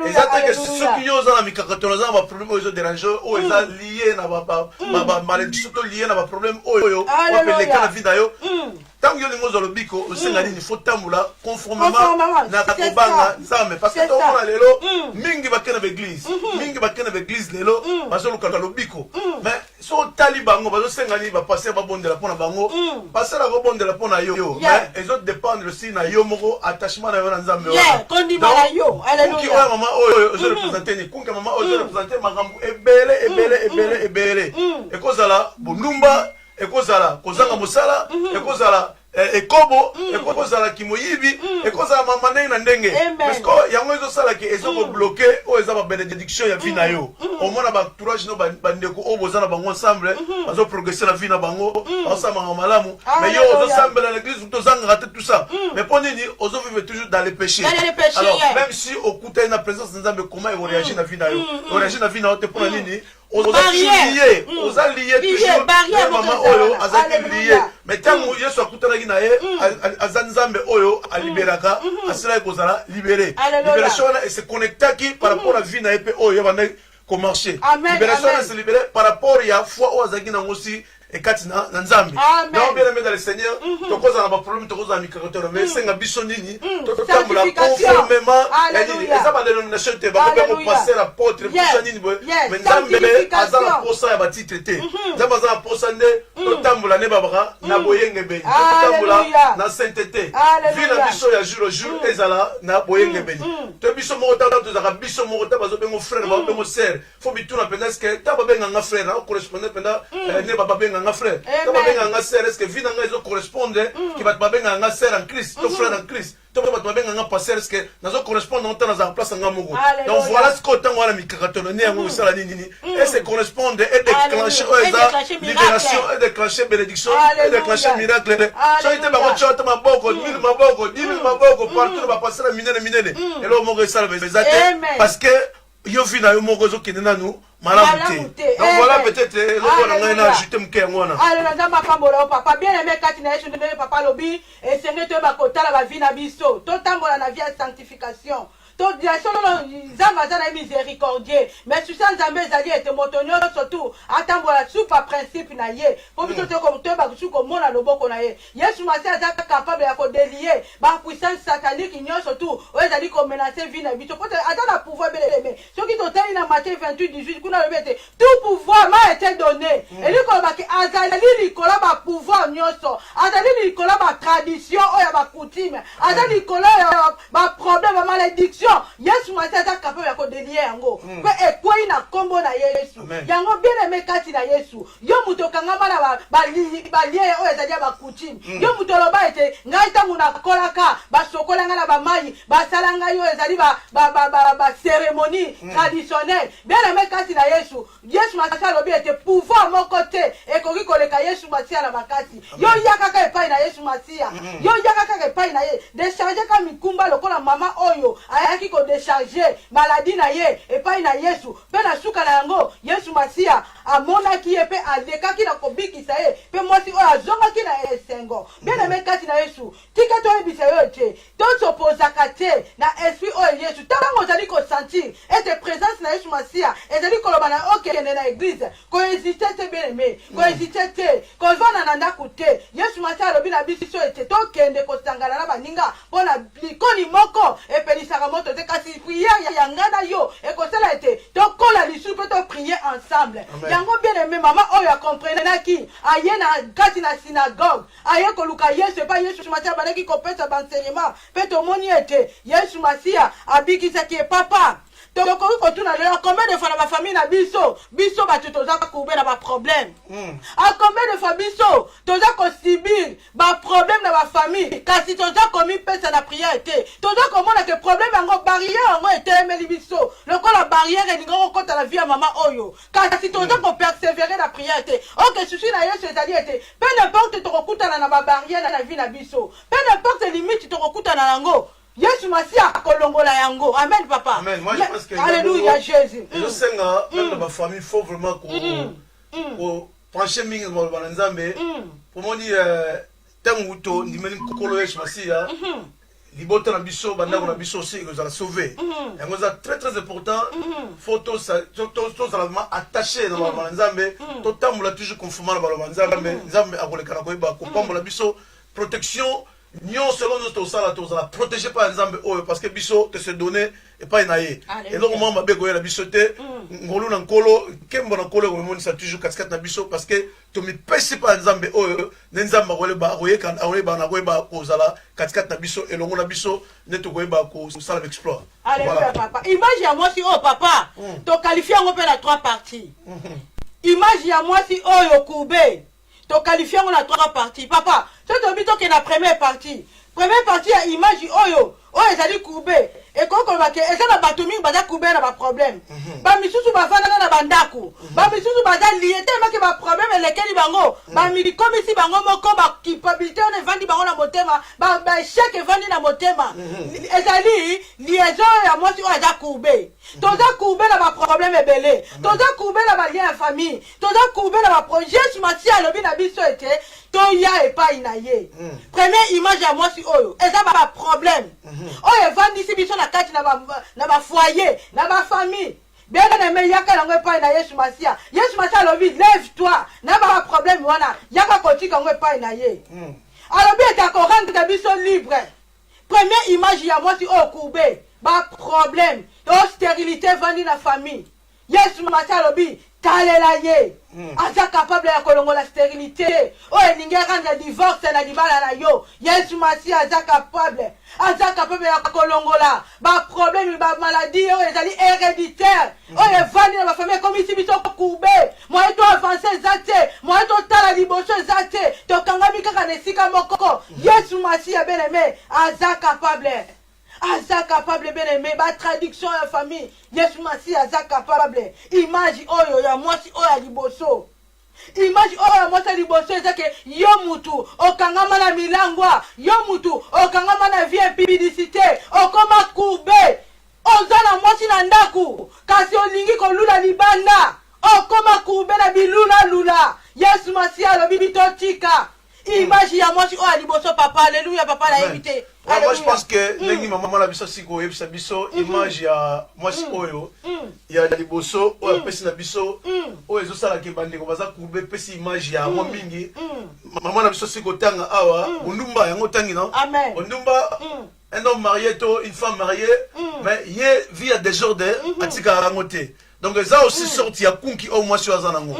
Exactement que ceux qui yo zali na mikakatolo za ba problème oyo dérange o eza lié na ba malédiction to lié na ba problème oyo o pe lekala vie na yo. Tant que nous avons le bico, il faut tamboula conformément na kobanga nzambe parce que tout le lelo mingi bakena l'église mingi bakena l'église lelo bazolo kala le bico mais so talibango bazo sengani ba passer ba bondela pona bango passer la bondela pona yo mais les autres dépendent aussi na yo moko attachement na yo na nzambe wa kondima na yo alléluia ki wa mama oyo je représenter ni kunga mama oyo je représenter makambu ebele et kozala bonumba ekozala kozanga mosala ekozala ekobo ekozala kimoyibi ekozala mamane na ndenge parce que yango ezosala ke ezoko bloquer o ezaba bénédiction ya vie na yo au moins ba entourage no bandeko o bozana bango ensemble bazo progresser la vie na bango basama malamu mais yo ozosambela l'église tozanga rater tout ça mais pour nini ozo vivre toujours dans les péchés alors même si okuta na présence nzambe comment il réagit na vie na yo réagit na vie na te pour nini aux liés toujours maman oyo azaki lié mais tant Yesu akutanaki na ye azanzambe oyo aliberaka asila kozala libéré libération et se connectaki par rapport à vie na ye oyo banda ko marcher libération se libéré par rapport à foi oyo azaki na aussi et katina na nzambe donc bien aimé dans le Seigneur to koza na ba problème to koza mikakotero mais senga biso nini to tambula conformément nini eza ba dénomination te ba ko passer apôtre pour nini mais nzambe azala posa ya ba titre te nzambe azala posa nde to tambula ne babaka na boyenge be to tambula na sainteté vina biso ya jour au jour ezala na boyenge be to biso mo ta to zaka biso mo ta bazo bengo frère ba bengo sœur faut bituna pendas que ta ba benga nga frère na correspondre penda ne ba benga nga frère to ba benga nga sœur est-ce que vina nga ezo correspondre qui va ba benga nga sœur en Christ to frère en Christ to ba benga nga pasteur est-ce que nazo correspondre en temps na place nga moko donc voilà ce que tant wala mikakatono ne yango sala nini et se correspondre et déclencher libération et déclencher bénédiction et déclencher miracle so ite ba ko chota maboko mille maboko 10 000 maboko partout ba passer la minene et là mo sala bezate parce que yo vina yo moko zo kinena nous malamu te donc voilà peut-être loko na ngai na ajouter mke ngona ale na nzamba pambola papa bien aimé kati na Yesu ndebe papa lobi esenge to ba kotala ba vie na biso to tambola na vie ya sanctification to direction nzamba za na miséricordieux mais sur ça nzambe ezali ete moto nyonso surtout atambola sous pa principe na ye po biso te comme to ba kusuko mona loboko na ye Yesu Masia za capable ya ko délier ba puissance satanique nyonso surtout o ezali ko menacer vie na biso peut ata na pouvoir beleme soki to tali na Matthieu 28:18 kuna lobete tout pouvoir m'a été donné et lui ko ba ki azali likola ba pouvoir nyonso azali likola ba tradition o ya ba coutume azali likola ba problème ba malédiction Yesu Masia za capable ya ko délier yango pe ekwei na kombo na Yesu yango bien aimé kati na Yesu yo muto kangama na ba lié o ezali ba coutume yo muto loba ete ngai tangu na kolaka ba sokola nga na ba mai ba salanga yo ezali ba cérémonie traditionnelle bien aimé kati na Yesu Masia lobi ete pouvoir mon côté et koki koleka Yesu Masia na makati yo yakaka epai na Yesu Masia yo yakaka epai na ye décharger ka mikumba lokola mama oyo ayaki ko décharger maladie na ye epai na Yesu pe na suka na yango Yesu Masia amonaki ye pe alekaki na kobikisa ye pe mwasi oyo azongaki na esengo bien aimé kati na Yesu tika to ebisa yo te to s'opposaka te na esprit oyo Yesu tango ozali ko sentir ete présence na Yesu Masia ezali koloba na okende na église ko hésiter te bien aimé kohésite te kozwana na ndako te yesu masi alobi na biso ete tokende kosangana na baninga mpo na likoni moko epelisaka moto te kasi priere ya ngai na yo ekosala ete tokola lisusu mpe toprie ensemble yango bien aimé mama oyo akomprenaki aye na kati na synagogue aye koluka yesu epa yesu masiya bandaki kopesa baenseignement mpe tomoni ete yesu masiya abikisaki papa tokoki kotuna lelo combien de fois na bafamille na biso bato toza koube na baproblème a combien de fois biso toza kosibir baproblème na bafamille kasi toza komipesa na priere te toza komona ke problème yango barrière yango etelemeli biso lokola barrière elingi kokota na vie ya mama oyo kasi toza kopersévérer na priere te oke susi na yesu ezali ete peu n'importe tokokutana na babarrière na vie na biso peu n'importe limite tokokutana nango Yesu Masia kolongola yango. Amen papa. Amen. Moi je pense que Alléluia Jésus. Je sais que même dans ma famille il faut vraiment qu'on pencher mingi dans le Nzambe. Pour moi dire tangu to ndimeli kokolo Yesu Masia. Libota na biso banda na biso aussi que ça la sauver. Et moi c'est très important. Faut tous vraiment attaché dans le Nzambe. Tout temps on l'a toujours conformant dans le Nzambe. Nzambe akoleka na koyeba ko pambola biso protection. Nous, selon notre sala, nous allons protéger par exemple parce que biso te se donner et pas inaye. Et donc moi ma begoye la bisoté, ngolu na nkolo, kembo na nkolo ko moni ça toujours casquette na biso parce que to mi pesi par exemple nenzamba ko le ba roye kan awle ba na ko ba ko zala casquette na biso et longo na biso ne to ko ba ko sala exploit. Alléluia papa. Image ya moi si oh papa, to qualifier ngo pe na 3 parties. Image ya moi si oh yo koube. To qualifier on a 3 parties. Papa, c'est to que la première partie. Première partie à image oyo. Oyo ezali courbé. Et quand on va que eza na batumi baza courbé na ba problème. Ba misusu ba vana na bandako. Ba misusu baza lié tellement que ba problème lesquels bango. Ba mi comme si bango moko ba culpabilité on vandi bango na motema. Ba échec vandi na motema. Ezali liaison ya moi si oyo courbé. Toza courbé na ba problème ebelé. Toza courbé na ba lien famille. Toza courbé na ba projet sur matia lobi na biso ete toya et pas inaye. Première image à moi si oyo. Eza ba problème. Oyo vandi si biso na kati na ba foyer, na ba famille. Bien aimé yaka lango pa na Yesu Masia. Yesu Masia lobi lève-toi. Na ba problème wana. Yaka kotika ngo pa na ye. Alors bien ta ko rendre biso libre. Première image ya moi si o courbé. Ba problème. Stérilité vandi na famille. Yesu Masia lobi talela ye. Aza capable ya kolongola stérilité. O elingi rendre divorce na libala na yo. Yesu Masia aza capable. Aza capable ya kolongola. Ba problème ba maladie o ezali héréditaire. O evandi na ba famille comme ici biso courbé. Moi to avancer zate. Moi to tala liboso zate. To kangami kaka nesika moko. Yesu Masia bien-aimé aza capable. Aza capable bien aimé, ba traduction en famille. Yesu Masi aza capable. Image oyo ya mwasi oyo ya liboso. Image oyo ya mwasi ya liboso ezake yo mutu okangama na milangwa, yo mutu okangama na vie publicité, okoma courbé. Ozana mwasi na ndaku, kasi olingi kolula libanda. Okoma courbé na bilula lula. Yesu Masi alobi bitotika. Image ya mwasi oyo ya liboso papa. Alléluia papa la évité. Moi je pense que nengi maman la biso siko yebisa biso image ya mwasi oyo ya liboso oyo pesi na biso oyo ezosala ke bandeko baza courbe pesi image ya mwa mingi maman la biso siko tanga awa undumba yango tangi non undumba un homme marié to une femme mariée mais ye vit à désordre atika rangote. Donc ça aussi sorti ya kunki au moins sur azanango.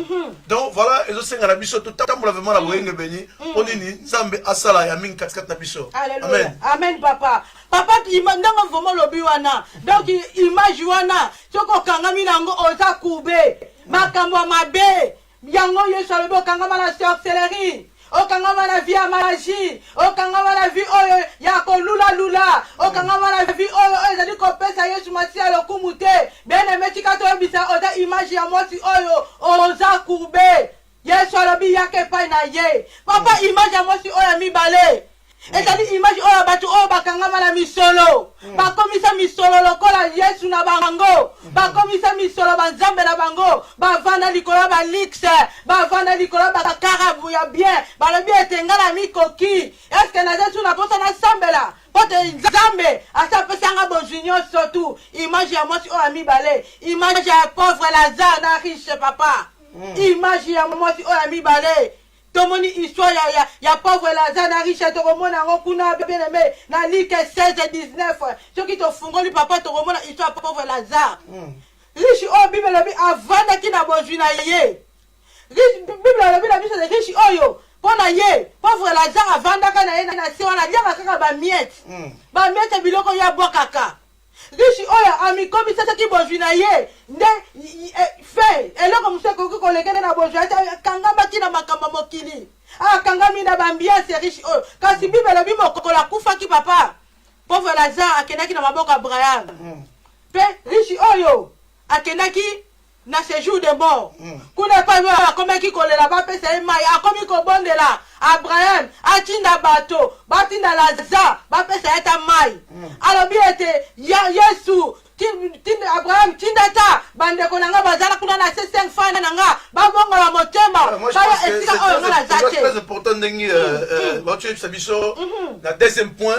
Donc voilà, et ça la biso tout tambola vraiment la boyenge béni. On dit Nzambe asala ya min 4 na biso. Amen. Amen papa. Papa tu mandanga vraiment lobi wana. Donc image wana soko kangami nango oza kube. Makambo mabe. Yango yeso lobi kangama na sorcellerie. Okangama na vie ya magie, okangama na vie oyo ya kolula lula, okangama na vie oyo ezali kopesa Yesu Masia lokumu te. Bien-aimé tika to bisa oza image ya mwasi oyo oza courbé. Yesu alobi yake pa na ye. Papa image ya mwasi oyo mibale. Ezali image oyo batu oyo bakangama na misolo. Bakomisa misolo lokola Yesu na bango. Bakomisa misolo banzambe na bango. Bavanda likolo ba lixe, bavanda likolo ba karabu ya bien. Balobi etengala mikoki. Est-ce que na Yesu na posa na sambela? Pote nzambe asa pesanga bonjinyo surtout. Image ya mwasi oyo mibale. Image ya pauvre Lazare na riche papa. image ya mwasi oyo ya mibale tomoni histoire ya pauvre Lazare na riche tokomona yango kuna bien aimé na Luc 16-19 soki tofungoli papa tokomona histoire ya pauvre Lazare riche oyo bible elobi avandaki na bozwi na ye bible elobi na biso riche oyo mpo na ye pauvre Lazare avandaka na ye na se wana aliaka kaka bamiete biloko ya bwakaka riche oyo amikomisasaki bozwi na ye nde fe eloko mosu ekoki kolekene na bozwi ati akangambaki na makambo mokili akangami na bambiance riche oyo kasi bible elobi mokolo akufaki papa pauvre Lazare akendaki na maboko ya Abraham mpe riche oyo akendaki na séjour de mort kuna epai oyo akomaki kolela bapesa ye mai akomi kobondela Abraham atinda bato batinda Lazare bapesa ye ta mai alobi ete Yesu Abraham tinda ta bandeko na nga bazala kuna na se 5 fana na nga babongola motema bayo esika oyo nga Lazare te. Très important ndenge bato yebisa biso na deuxième point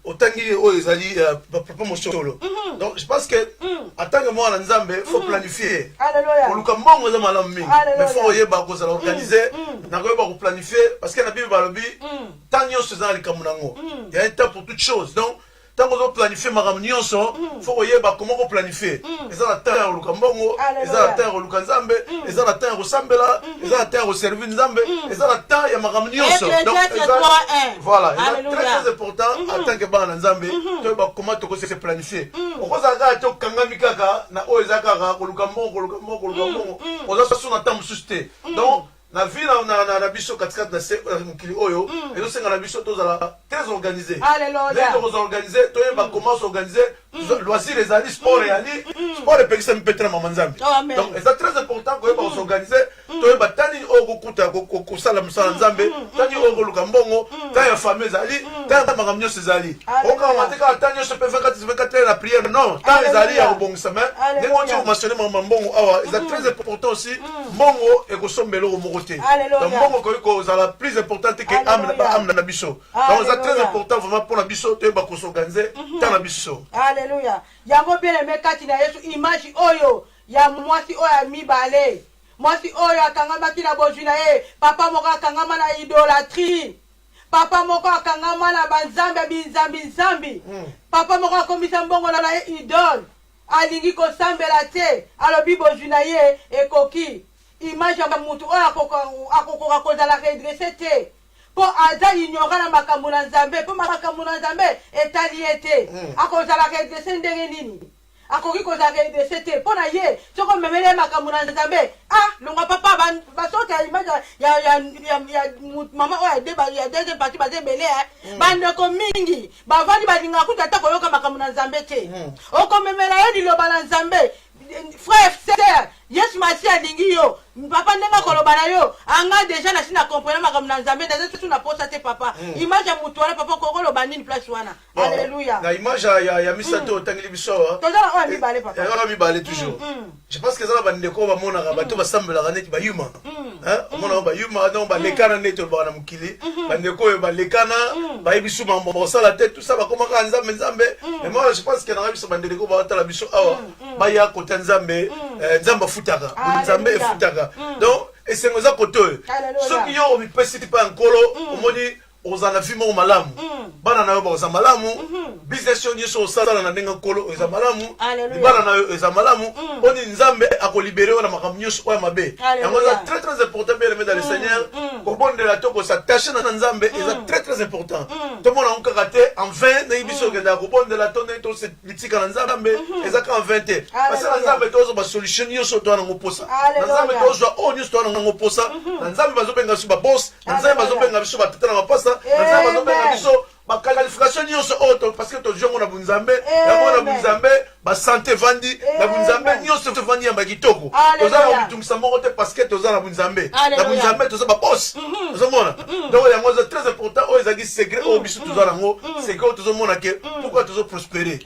otangi oyo ezali papa mosolo. Donc je pense que en tant que mwana nzambe faut planifier. Alléluia. Oluka mbongo za malamu mingi mais faut oyeba kozala organiser na koyeba ko planifier parce que na bible balobi tant nyonso eza na likambo nango. Il y a un temps pour toute chose. Donc tant qu'on planifie makambo nyonso faut oyeba comment ko planifier. Eza na temps ya oluka mbongo, eza na temps ya oluka nzambe, eza na temps ya kosambela, eza na temps ya koservir nzambe, eza na temps ya makambo nyonso. Donc voilà, c'est très important en tant que bana nzambe toyeba comment to ko se planifier. Okoza ka to kangami kaka na oyo eza kaka koluka mbongo, oza so na temps mususte. Donc la vie na biso katikati na mokili oyo ezosenga na biso tozala très organisé. Alléluia. Organisé toyeba comment s'organiser loisir ezali sport ezali sport epekisa mipete na mama nzambe. Donc c'est très important koyeba s'organiser toyeba tani oyo kokuta kosala mosala nzambe tani oyo koluka mbongo ta ya famille ezali ta makambo nyonso ezali okanga kaka tani nyonso mpe 24 heures la prière non ta ezali ya kobongisa me ndenge oti komentionne makambo mbongo awa eza très important aussi mbongo ekosombela eloko moko te. Donc mbongo koki kozala plus importante que ame na biso. Donc c'est très important vraiment pour la biso toyeba kosorganiser ta na biso. Alléluia. Yango bien aimé kati na Yesu image oyo ya mwasi oyo ya mibale. Mwasi oyo akangamaki na bozwi na ye. Papa moko akangama na idolatrie. Papa moko akangama na banzambe binzambi. Papa moko akomisa mbongo na ye idole. Alingi kosambela te. Alobi bozwi na ye ekoki. Image ya mutu oyo akokoka kozala redresse te. Po aza ignorant na makambo na nzambe po makambo na nzambe etali ete akozala redresse ndenge nini akoki kozala redresse te po na ye soko memele makambo na nzambe longa papa basota image ya mama oyo ya deuxième partie bazembele bandeko mingi bavandi balinga kuta ata koyoka makambo na nzambe te okomemela ye liloba na nzambe frère sœur Yesu masi alingi yo papa ndenga koloba na yo anga déjà na sina comprendre makambo na nzambe ndaza tutu na posa te papa image ya mutu wana papa kokoloba nini place wana. Alléluia. Na image ya misato otangeli biso tozala oyo mibale papa ya mibale toujours je pense que ça va ndeko ba mona bato basambela neti ba yuma mona ba yuma donc ba lekana neti ba na mukili bandeko ba lekana ba yebisu mambo sala tête tout ça ba komaka nzambe mais moi je pense que na biso bandeko ba tala biso awa ba ya kota nzambe nzamba futaka nzambe futaka donc esengo za koto soki yo obipesi pa nkolo omoni ozana vimo malamu bana na yo baza malamu business yo nyonso osala na ndenge nkolo eza malamu bana na yo eza malamu oni nzambe akolibere yo na makambo nyonso oyo mabe yango eza très très important bien aimé dans le Seigneur kobondela to kosattache na nzambe eza très très important tomona nkaka te en vain na ibiso kenda kobondela to neti to bitika na nzambe eza ka en vain te parce que na nzambe tozo ba solution nyonso to na ngoposa na nzambe tozo o nyonso to na ngoposa na nzambe bazobenga biso ba boss na nzambe bazobenga biso ba tata na mapasa na bazobenga biso bakalification nyonso oyo parce que tojongo na bunzambe yango na bunzambe basante vandi na bunzambe nyonso vandi yamba kitoko tozala kobitungisa moko te parce que toza na bunzambe toza babosi tozomona donc yango eza très important oyo ezalaki secret oyo biso toza nango secret oyo tozomona ke pourquoi tozoprospérer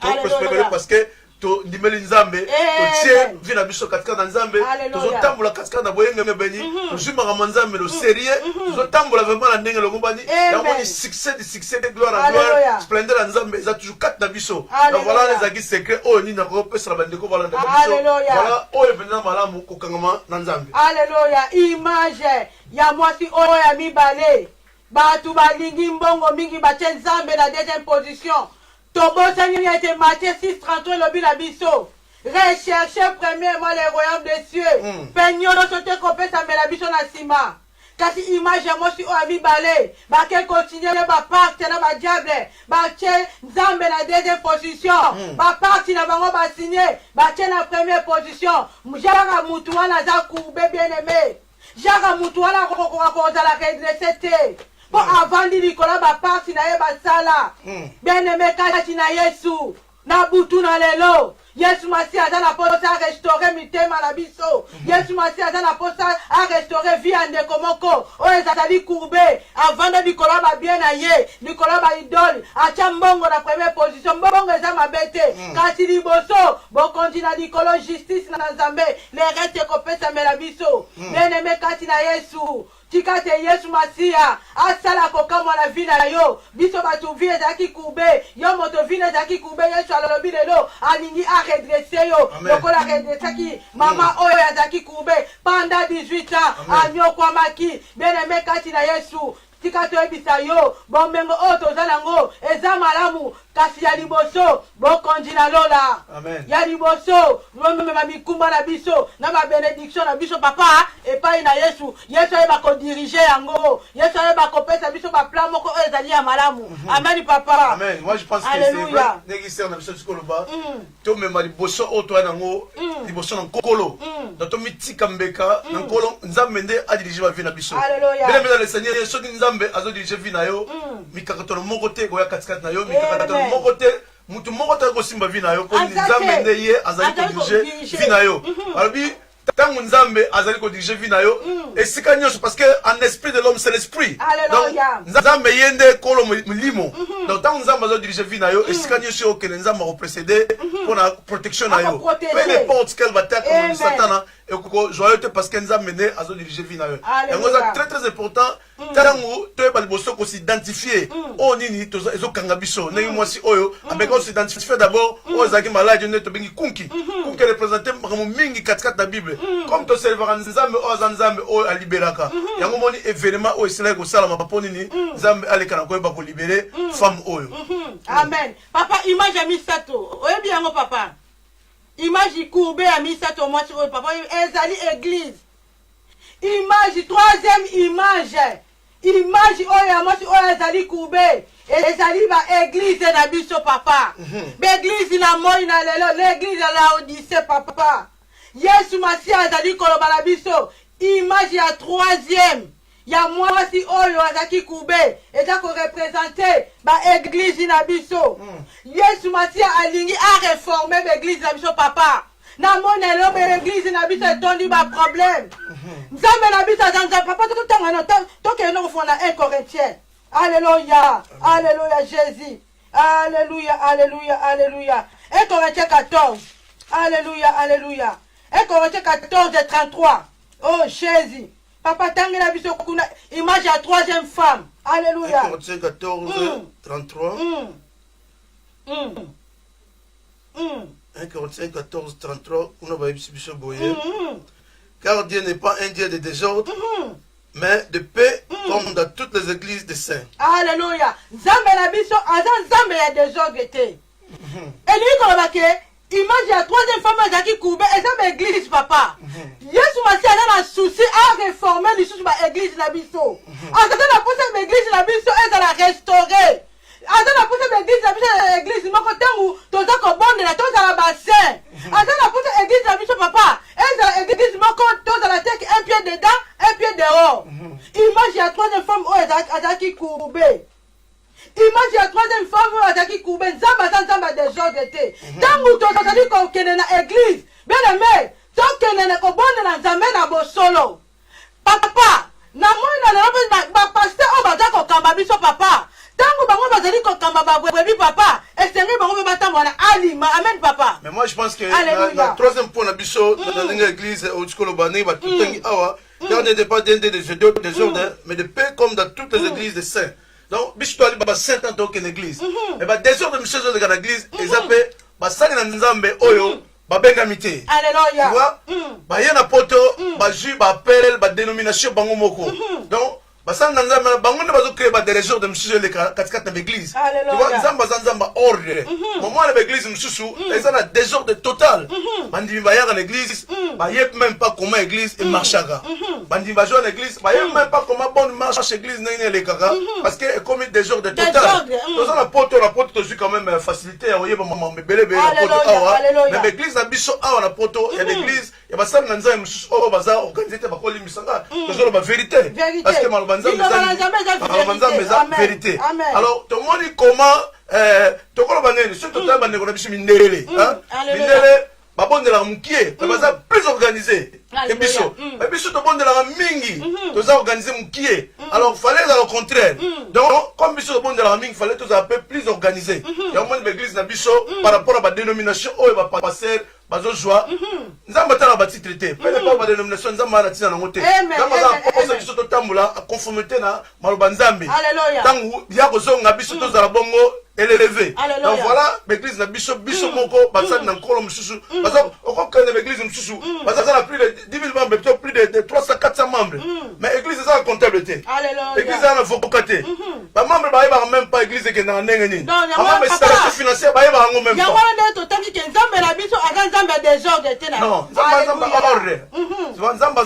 parce que to ndimeli nzambe to tie vina biso katika na nzambe to tambula katika na boyenge mebeni to jumaka manzambe lo sérieux to tambula vraiment na ndenge lo ngobani yango ni succès de gloire à gloire splendeur na nzambe za toujours kat na biso na voilà les agis secret o ni na ko pesa bandeko voilà na biso voilà o ebena malamu ko kangama na nzambe. Alléluia. Image ya mwasi oyo ya mibale batu balingi mbongo mingi batie nzambe na deuxième position. Tobosani ete Matthieu 6:33 lobi na biso. Recherchez premièrement les royaumes des cieux. Peignono sote kopesa mela biso na sima. Kasi image ya mwasi oyo ya mibale bake continuer ba parti na ba diable batie nzambe na deuxième position. Ba parti na bango ba signer batie na première position. Mujaka mutu wana za courbe bien aimé. Jaka mutu wana ko za la redresser te. Bon avant di likola ba parti na ye basala. Bien aimé kati na Yesu na butu na lelo. Yesu masi aza na posa restaurer mitema na biso. Yesu masi aza na posa a restaurer vie andeko moko. O ezali courbe avant de likola ba bien na ye, likola ba idole, acha mbongo na première position. Mbongo eza mabete. Kasi liboso bo kontina likolo justice na Nzambe. Le reste kopesa mela biso. Bien aimé kati na Yesu. Tikate Yesu Masia asala kokama na vie na yo biso batu vie ezaki kube yo moto vie ezaki kube Yesu alobi lelo alingi a redresser yo lokola redressaki mama oyo ezaki kube pendant 18 ans anyokwa maki bien-aimé kati na Yesu tikate ebisa yo bombengo oyo toza nango eza malamu kasi ya liboso bokonzi na lola. Amen. Ya liboso bomema mikumba na biso na ba benediction na biso papa epai na Yesu. Yesu ayeba ko diriger yango. Yesu ayeba ko pesa biso ba plan moko oyo ezali ya malamu. Amen papa. Amen. Moi je pense que c'est vrai. Négocier na biso sikolo ba. To mema liboso oyo to nango liboso na nkolo. Na to mitika mbeka na nkolo nzambe nde a diriger ba vie na biso. Alléluia. Bele mena le Seigneur Yesu nzambe azo diriger vie na yo. Mikakato moko te ko ya katikati na yo mikakato moko te mutu moko te ko simba vie na yo ko nzambe nde ye azali ko diriger vie na yo. Alabi tangu nzambe azali ko diriger vie na yo esika nyonso parce que en esprit de l'homme c'est l'esprit. Alléluia. Nzambe yende kolo mulimo. Donc tangu nzambe azali diriger vie na yo esika nyonso ke nzambe ko précéder pour la protection na yo. Peu n'importe quelle bataille comme Satan et ko joyeux parce que nzambe ne azali diriger vie na yo. Et c'est très très important tangu to ba liboso ko s'identifier o nini to ezo kanga biso ndenge mwasi oyo avec on s'identifier d'abord o zaki malade ne to bengi kunki kunki représenter vraiment mingi katikati na Bible comme to servera nzambe o nzambe o aliberaka yango moni événement o isela ko sala mapapo nini nzambe alekana ko ba ko libérer femme oyo. Amen. Papa image ya misato oyebi yango papa image courbe ya misato mwasi oyo papa ezali église image troisième image oyo ya mwasi oyo ezali courbe ezali ba église na biso papa l'église na moi na lelo l'église ya Laodicée papa Yesu Masia ezali koloba na biso image ya troisième ya mwasi oyo azaki courbe eza ko représenter ba église na biso Yesu Masia alingi a réformer ba église na biso papa na mona lo ba église na biso etondi ba problème nzambe na biso azanza papa totanga to ke no fona 1 Corinthiens. Alléluia. Alléluia Jésus. Alléluia, alléluia, alléluia. 1 Corinthiens 14. Alléluia, alléluia. 1 Corinthiens 14 et 33. Oh Jésus. Papa tangi na biso kuna image ya troisième femme. Alléluia. 1 Corinthiens 14 33. 1 Corinthiens 14 33 kuna ba biso boye. Car Dieu n'est pas un Dieu de désordre, mais de paix, comme dans toutes les églises des saints. Alléluia. Nzambe na biso aza nzambe ya désordre te. Et lui kolobaka ke image ya troisième femme azaki courbe ezambe église papa. Yesu Masi aza na souci à réformer lisusu ba église na biso. Aza na posa ba église na biso ezala restaurer. Aza na posa ba église na biso église moko tangu toza ko bondela tozala bassin. Aza na posa église na biso papa ezala église moko tozala tek un pied dedans un pied dehors. Image ya troisième femme oyo azaki courbe. Image ya troisième femme oyo azaki courbe nzambe aza nzambe désordre te. Tangu tozali kokende na église bien-aimé tokende na kobondela nzambe na bosolo papa na moi na bapaster oyo baza kokamba biso papa tangu bango bazali kokamba babwebi papa esenge bango mpe mwana alima amen papa. Mais moi je pense que la troisième point na biso dans l'église au Tchikolo Bani ba tout tangi awa car ne pas des ordres mais de paix comme dans toutes les églises de saints. Donc biso to ali ba saint en tant qu'église. Et ba des ordres monsieur de l'église ils appellent ba sali na nzambe oyo ba bengamité. Alléluia. Tu vois? Ba yena poto ba ju ba appel ba dénomination bango moko. Donc basang nzamba bango ne bazo créer ba des régions de monsieur les katika de l'église. Tu vois nzamba ordre. Moment l'église msusu ils ont un désordre total. Bandi ba ya l'église ba yep même pas comment l'église et marchaka. Bandi ba joindre l'église ba yep même pas comment bonne marche l'église n'est les kaka parce que comme désordre total. Nous on la porte toujours quand même facilité on yeba maman belé la porte awa. Mais l'église na biso awa na porte il y a l'église il y a basang nzamba msusu o baza organiser ba koli misanga. Toujours la vérité parce que vérité. Alors, tout le monde dit comment tout le monde dit surtout tout le monde dit mindele, mindele, babon de la moukié, mais plus organisé. Et biso, mais biso tout le monde de la mingi, tout ça organisé moukié. Alors, fallait dans le contraire. Donc, comme biso tout le monde de la mingi, fallait tout ça un peu plus organisé. Il y a au moins l'église na biso par rapport à la dénomination où il va passer. Bazo joie nzamba tala bati traité peu de pas dénomination nzamba na tina na ngote nzamba za posa biso to tambula a conformité na maloba nzambe tangu ya kozonga biso to za bongo élevé. Donc voilà l'église na biso moko basali na nkolo mususu bazo okokende l'église mususu baza na plus de 10 000 membres plus de 300 400 membres mais l'église ça comptabilité l'église a na vocaté ba membres ba yeba même pas église ke na ndenge nini ba membres c'est financier ba yeba ngo même pas ya wana to tangi ke nzambe na biso nzamba des ordres tena non nzamba ordre nzamba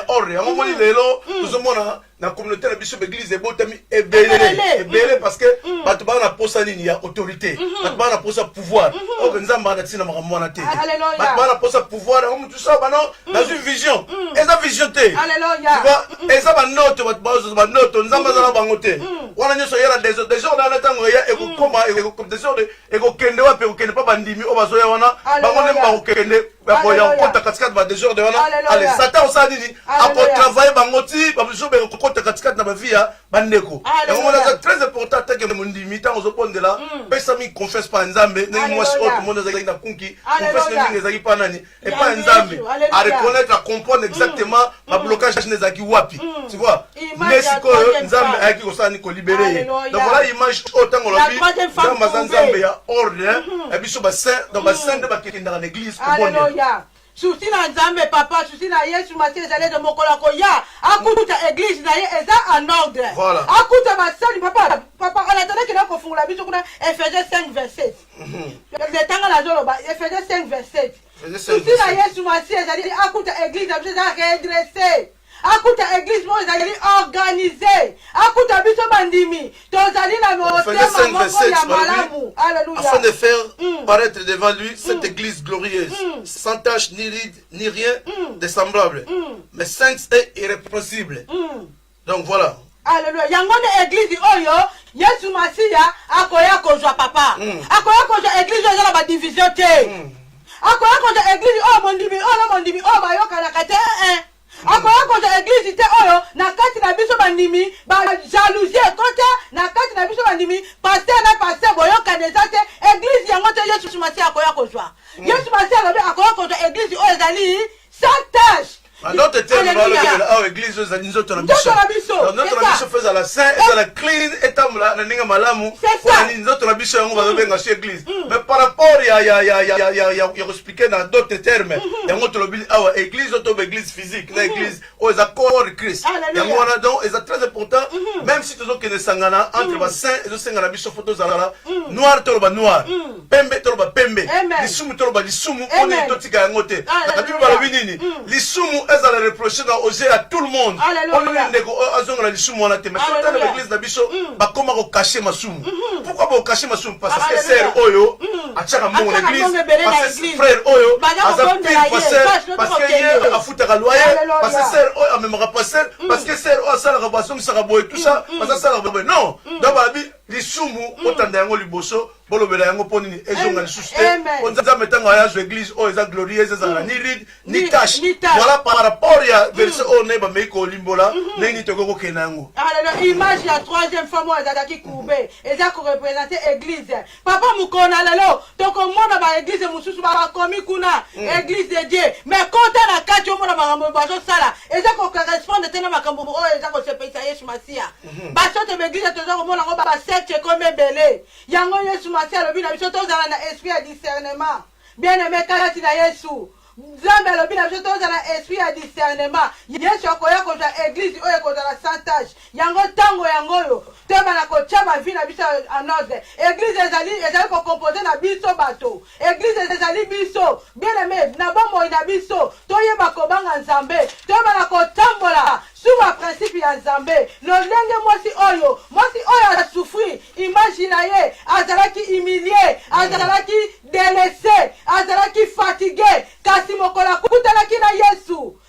ordre on moni lelo tuzomona na communauté na biso l'église ebotami ebele parce que bato ba na posa nini ya autorité bato ba na posa pouvoir o nzamba na tina makambo na te bato ba na posa pouvoir on tout ça bano dans une vision eza vision te tu vois eza ba note bato ba note nzamba za bango te wana nyoso yera des ordres na tango ya ekokoma des ordres ekokende wapi ekokende pa bandimi o bazoya wana bango ne ba okende ba boya kota katika ba des ordres wana allez satan ça dit a pour travailler bango ti ba biso be kota katika na ba via bandeko et on a très important que mondimi tant aux opposés là pesa mi confesse pas nzambe ne moi si autre monde za na kunki confesse ne ngeza ki pa nani et pas nzambe à reconnaître à comprendre exactement ma blocage ne za ki wapi tu vois mais si ko nzambe aki ko sa ni ko libérer donc voilà image autant on l'a vu dans nzambe ya ordre et biso ba saint dans ba saint de ba kinda dans l'église ko bonne susi na nzambe papa susi na yesu masi ezali de mokolo koya akuta église na ye eza en ordre akuta basali papa en attendant que na kofungula biso kuna Ephésiens 5 verset le tanga la zoloba Ephésiens 5 verset susi na yesu masi ezali akuta église na biso eza redressé akuta église mo ezali organisé akuta biso bandimi tozali na motema moko ya malamu alléluia afin de faire paraître devant lui cette église glorieuse sans tache ni ride ni rien de semblable mais sainte et irréprochable. Donc voilà alléluia yango ne église oyo yesu masiya akoya kozwa papa akoya kozwa église oyo na ba division te akoya kozwa église oyo mondimi oyo bayokanaka te akoya kozwa église te oyo na kati na biso bandimi ba jalousie ekota na kati na biso bandimi paster na paster boyokana eza te église yango te yesu masiya akoya kozwa yesu masiya alobi akoya kozwa église oyo ezali sans tache. Notre terme dans l'église nous avons notre mission fait à la saint et à la clean et tamla na ninga malamu notre mission on va venir chez l'église mais par rapport ya expliquer dans d'autres termes il y a notre église autre église physique l'église aux accords de Christ il y a donc c'est très important même si tous que ne sangana entre ba saint et sangana mission photo zala noir toloba noir pembe toloba pembe lisumu toloba lisumu on est totika ngote na bible ba binini lisumu eza la reprocher dans oser à tout le monde on ne ndeko azonga na lisumu wana te mais quand l'église na biso ba koma ko cacher masumu pourquoi ba cacher masumu parce que sœur oyo achaka mbongo na église parce que frère oyo parce que hier afuta ka loyer parce que sœur oyo amemaka passer parce que sœur oyo sala ka basong sala boy tout ça parce que sala boy non donc ba lisumu otanda yango liboso bolobela yango ponini ezonga lisusu te onza metanga ya église oyo eza glorieuse eza ni ride ni tache voilà par rapport ya verset oyo ne ba meiko limbola nini toko kena yango alors image la troisième fois moi ezaki courbé eza ko représenter église papa mukona lelo tokomona ba église mususu bakomi kuna église de Dieu mais kota na kati omona makambo bazosala eza correspondre te na makambo oyo eza kosepelisa Yesu Masiya basote baeglise toza komona ngo basekte comme ebele yango Yesu Masiya alobi na biso tozala na esprit ya discernement bien aimé kati na Yesu Nzambe alobi na biso tozala esprit ya discernement Yesu akoya kozwa église oyo ekozala sans tâche yango ntango yango oyo tobana kotia bavi na biso en ordre église ezali kocompose na biso bato église ezali biso bien aimé na bomoi na biso toyeba kobanga Nzambe tobana kotambola sur principe ya Nzambe lolenge mwasi oyo asouffrir image na ye azalaki humilié azalaki délaissé azalaki fatigué kasi mokola kutalaki na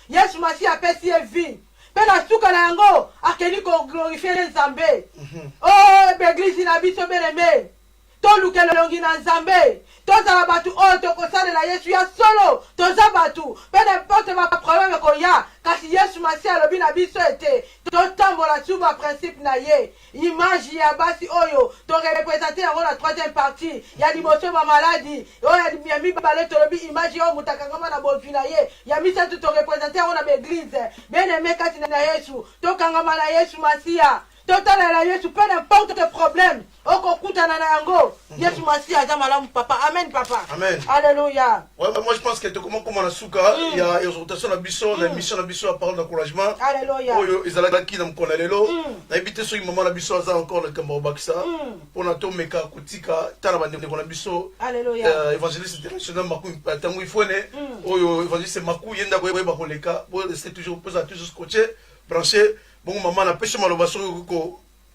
Yesu Masiya apesi ye vie mpe na suka na yango akeni koglorifie Nzambe beglise na biso bien-aimé toluka elongi na Nzambe tozala batu oyo tokosalela Yesu ya solo toza batu mpe n'importe baproblème koya kasi Yesu Masiya alobi na biso ete totambola sur baprincipe na ye image ya basi oyo torepresente yango na troisième partie ya liboso bamaladi oyo ya mibale tolobi image oyo moto akangama na bozwi na ye ya misato torepresente yango na baeglise bien-aimé kati na Yesu tokangama na Yesu Masiya totalela Yesu peu n'importe quel problème okokutana na yango Yesu Masiya aza malamu papa amen papa amen alléluia ouais moi je pense que comment na suka il y a exhortation na biso la mission na biso à parole d'encouragement alléluia oyo ezalaki na mkola lelo na ebite so maman na biso aza encore le kambo bakisa pona to meka kutika tala bande na biso alléluia évangéliste international maku tangu ifone oyo évangéliste maku yenda ko yeba koleka c'est toujours scotché branché bon maman na pêche maloba so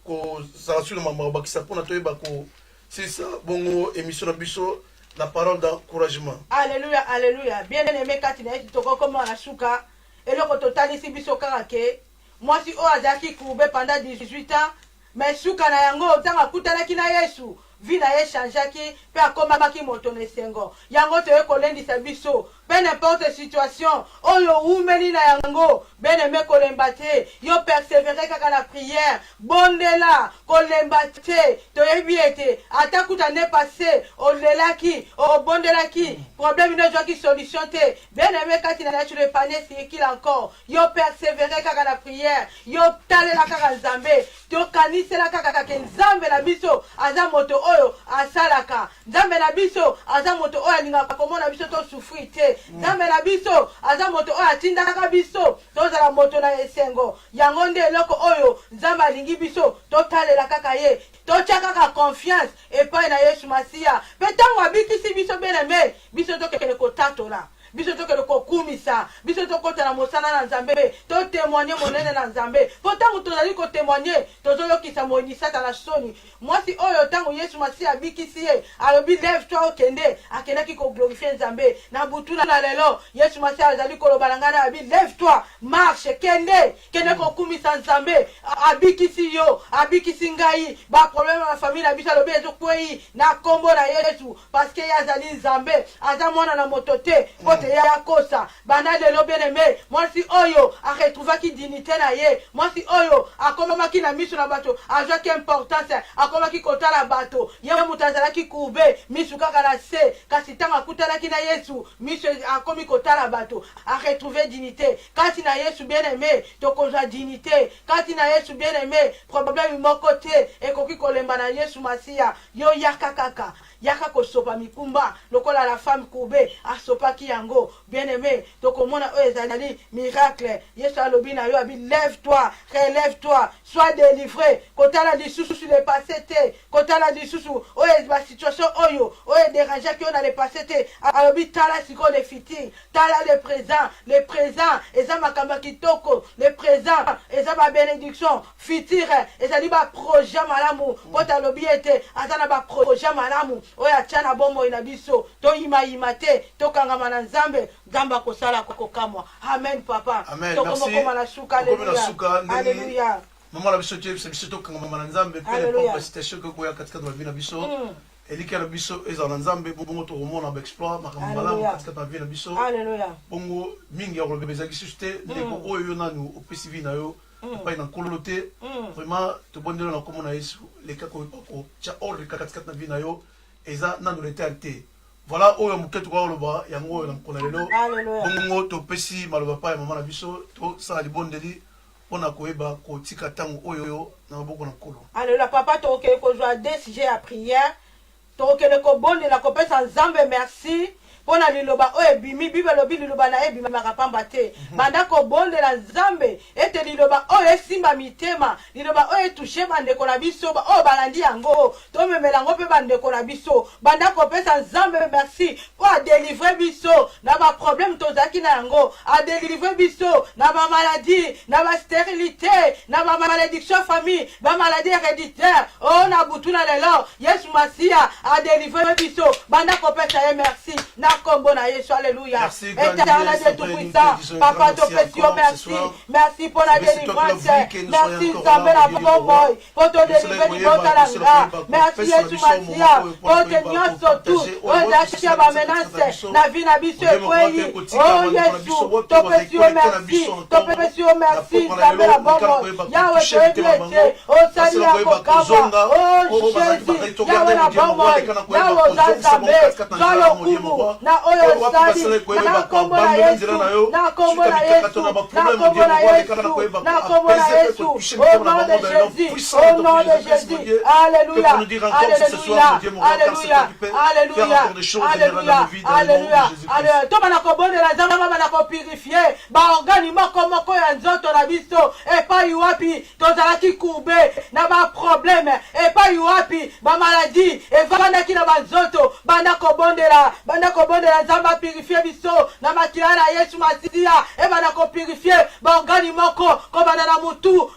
ko sala sur maman bakisa pona to yeba ko c'est ça bongo émission na biso la parole d'encouragement alléluia alléluia bien aimé kati na yesu tokokoma na suka eloko totalisi biso kaka ke mwasi oyo azalaki courbe pendant 18 ans mais suka na yango ntango akutanaki na Yesu vie na ye changeaki mpe akomamaki moto na esengo yango toye kolendisa biso mpe n'importe situation oyo umeli na yango bien-aimé kolemba te yo persévérer kaka na prière bondela kolemba te toyebi ete ata kuta ne passé olelaki obondelaki problème ino ezwaki solution te bien-aimé kati na yesu le panier circule encore yo persévérer kaka na prière yo talela kaka Nzambe tokanisela kaka ke Nzambe na biso aza moto oyo asalaka Nzambe na biso aza moto oyo alingaka komona biso to souffrir te Nzambe na biso aza moto oyo atindaka biso tozala moto na esengo yango nde eloko oyo Nzambe alingi biso totalela kaka ye totia kaka confiance epai na Yesu Masiya mpe ntango abikisi biso bien-aimé biso tokende kotatola biso tokende kokumisa biso tokota na mosala na Nzambe totémoigne monene na Nzambe po ntango tozali kotémoigne tozoyokisa monisata na soni mwasi oyo ntango Yesu Masiya abikisi ye alobi lève toi okende akendaki koglorifie Nzambe na butu na lelo Yesu Masiya azali koloba na ngai abi lève toi marche kende kokumisa Nzambe abikisi yo abikisi ngai ba problème na famille na biso alobi ezokwei na kombo na Yesu parce que ye azali Nzambe aza mwana na moto te ya kosa bana lelo bien-aimé mwasi oyo aretrouvaki dignité na ye mwasi oyo akomamaki na miso na bato azwaki importance akomaki kotala bato ye moto azalaki courbe miso kaka na se kasi ntango akutanaki na Yesu miso akomi kotala bato aretrouve dignité kati na Yesu bien-aimé tokozwa dignité kati na Yesu bien-aimé problème moko te ekoki kolemba na Yesu Masiya yo yaka kaka yaka kosopa mikumba lokola la femme courbe asopaki yango bien-aimé tokomona oyo ezali miracle Yesu alobi na yo abi lève-toi relève-toi sois délivré kotala lisusu le passé te kotala lisusu oyo ba situation oyo dérangeaki yo na le passé te alobi tala siko le futur tala le présent eza makambo kitoko le présent eza ba bénédiction futur ezali ba projet malamu po talobi ete aza na ba projet malamu oyo atia na bomoi na biso toyimayima te tokangama na Nzambe Nzambe akosala kokamwa amen papa tokomokoma na suka alléluia maman la biso tie biso tokangama na Nzambe pe pour citation que koya katika na vie na biso eliki na biso eza na Nzambe bongo tokomona ba exploit makambo malamu katika na vie na biso alléluia bongo mingi ya kolobeza kisu te ndeko oyo nanu opesi vie na yo epai na nkolo te vraiment tobondela na komona Yesu leka ko tia ordre katika na vie na yo eza nanu leta te. Voilà oyo muketu kwa oloba yango na mkona lelo. Bongo topesi maloba pa ya mama na biso to sala libondeli pona koyeba kotika tango oyo na maboko na nkolo. Alléluia papa toke kozwa des sujets à prière. Toke le kobondela kopesa Nzambe merci. Pona liloba oye bimi bible lobi liloba na ebi makapamba te banda ko bonde la Nzambe ete liloba oye simba mitema liloba oye touche bande ko na biso ba o balandi yango to memela ngo pe bande ko na biso banda ko pesa Nzambe merci pour a délivrer biso na ba problème to zaki na yango a délivrer biso na ba maladie na ba stérilité na ba malédiction famille ba maladie héréditaire oh na butuna lelo Yesu Masia a délivrer biso banda ko pesa merci na combo na Yesu, alléluia. Éternel Dieu tout-puissant, papa, te pétio, merci. Merci pour la délivrance. Merci, Nzambe la bomboy, pour te délivrer du bon talanga. Merci, Yesu Masia, pour te nyonso tout. Oh, d'acheter ma menace, la vie na biso et poyi. Oh, Yesu, te pétio, merci. Te pétio, merci, Nzambe la bomboy. Yahweh, te pétio, oh, Sali ya kokamba. Oh, Jésus, Yahweh la bomboy. Yahweh, Nzambe, Zalo kumu. Na oyo sali na kombo na Yesu na kombo na Yesu na kombo na Yesu na kombo na Yesu au nom de Jésus au nom de Jésus alléluia alléluia alléluia alléluia alléluia alléluia to bana ko bonde la Nzambe bana ko purifier ba organi moko moko ya nzoto na biso e pa yuapi tozalaki kube na ba problème e pa yuapi ba maladie e vana ki na ba nzoto bana ko bonde la bonde la Nzamba purifier biso na makila na Yesu Masia e bana ko purifier ba organi moko ko bana na mutu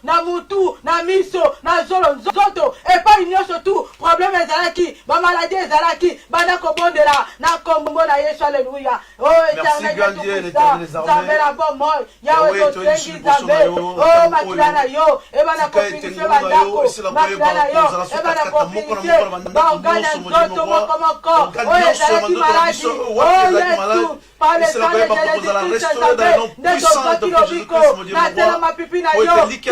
na miso na zolo nzoto e pa nyonso tout problème ezalaki ba maladie ezalaki bana ko bonde la na kombo na Yesu alléluia oh éternel Nzambe la bombo Yahweh to tengi Nzambe oh makila na yo e bana ko purifier bandako makila na yo e bana ko purifier ba organi nzoto moko oh ezalaki maladi oh Yesu par le sang de Jésus Christ Nzambe ndeto kilobiko na tela mapipi na yo oh Jésus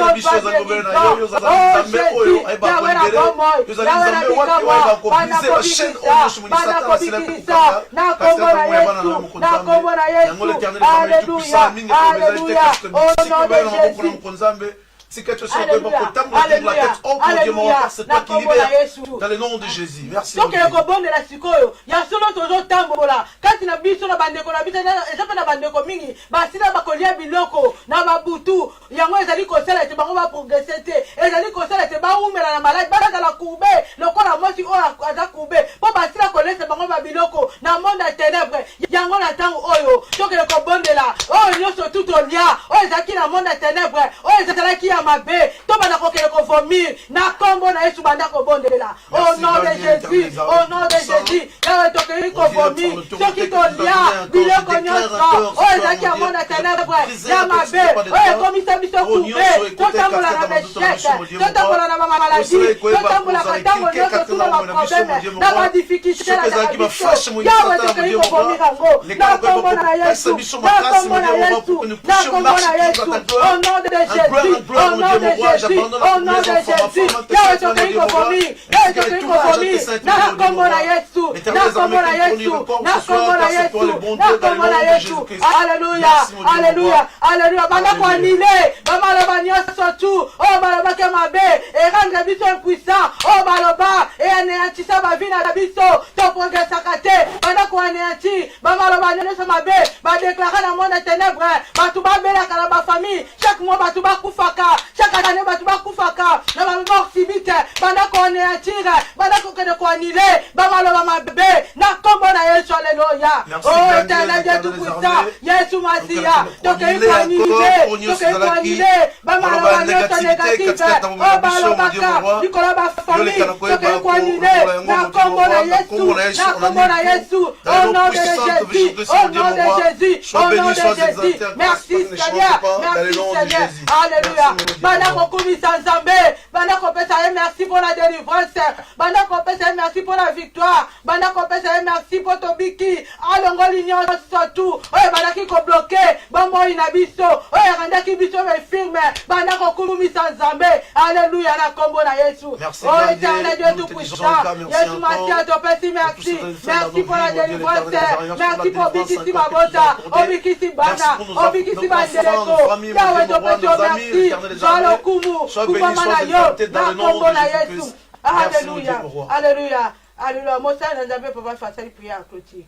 Yahweh la bombo Yahweh la bikamo bana ko bikisa na kombo na Yesu na kombo na Yesu alléluia alléluia au nom de Jésus. Alléluia. C'est toi qui libères. Dans le nom de Jésus. Merci. Donc, il y a solo tozo tambola. Kati na biso na bandeko na biso ezapa na bandeko mingi. Basina bakolia biloko na babutu. Yango ezali kosala te bango ba progresser te. Ezali kosala te ba umela na malade bana la kube. Lokola mosi o aza kube. Po basina kolese bango ba biloko na monde à ténèbres. Yango na tango oyo. Donc le kobondela. Oh nyoso tout olia. Oh ezaki na monde à ténèbres. Oh ezaki ya mabe. To bana kokele ko vomir. Na kombo na Yesu banda ko bondela. Au nom de Jésus. Au nom de Jésus. Yawe tokeli ko vomir. Soki to lia biloko nyonso. Oh ezaki ya monde à ténèbres. Ya mabe. Oh ekomisa biso kube. To tambola na besheke. To tambola na maladie. To tambola katango nyonso tuna ma problème. Na ba difficulté na biso. Yawe tokeli ko vomir yango. Na kombo na Yesu. Na kombo na Yesu. Na kombo na Yesu. Au nom de Jésus. Au nom de Jésus. Au nom de Jésus. Yawe tokeli ko vomir. Yawe tokeli ko vomir. Na kombo na Yesu. Na kombo na Yesu. Na kombo na Yesu. Na kombo na Yesu. Alléluia. Alléluia. Alléluia. Bana ko anile. Bamaloba nyonso tu. Oh baloba ke mabe. Et rendre biso impuissant. Oh baloba. Et anéantissa ba vie na biso. To progressaka te. Bana ko anéanti. Bamaloba nyonso mabe. Ba déclarer na monde ténèbres. Batu ba belaka na ba famille. Chaque mois batu ba kufaka. Chaque année batu ba kufaka. Na ba mort subite. Bana ko anéantir. Bana ko kene ko anile. Bamaloba mabe. Na kombo na Yesu alléluia. Oh éternel Dieu tout puissant. Yesu Masia. Tokei ko anile. Tokei ko anile. Bamaloba nyonso négatif. Oh balobaka. Nikola ba famille. Tokei ko anile. Na kombo na Yesu. Na kombo na Yesu. Au nom de Jésus. Au nom de Jésus. Au nom de Jésus. Merci Seigneur. Merci Seigneur. Alléluia. Bana ko kumisa Nzambe. Bana ko pesa merci pour la délivrance. Banda kopesa merci pour la victoire. Banda kopesa merci pour Tobiki. Alongo l'union surtout. Oye banda ki ko bloqué. Bambo inabiso. Oye randa ki biso me firme. Banda ko kulumi sans zambe. Alléluia na kombo na Yesu. Oh éternel Dieu tout puissant. Yesu Matia topesi merci. Merci pour la délivrance. Merci pour Bikisi Mabota. Obikisi Bana. Obikisi Bandeleko. Yahweh topesi merci. Jalo kumu. Kumama na yo. Na kombo na Yesu. Alléluia. Alléluia. Alléluia. Mosa Nzambe papa faire une prière à clôture.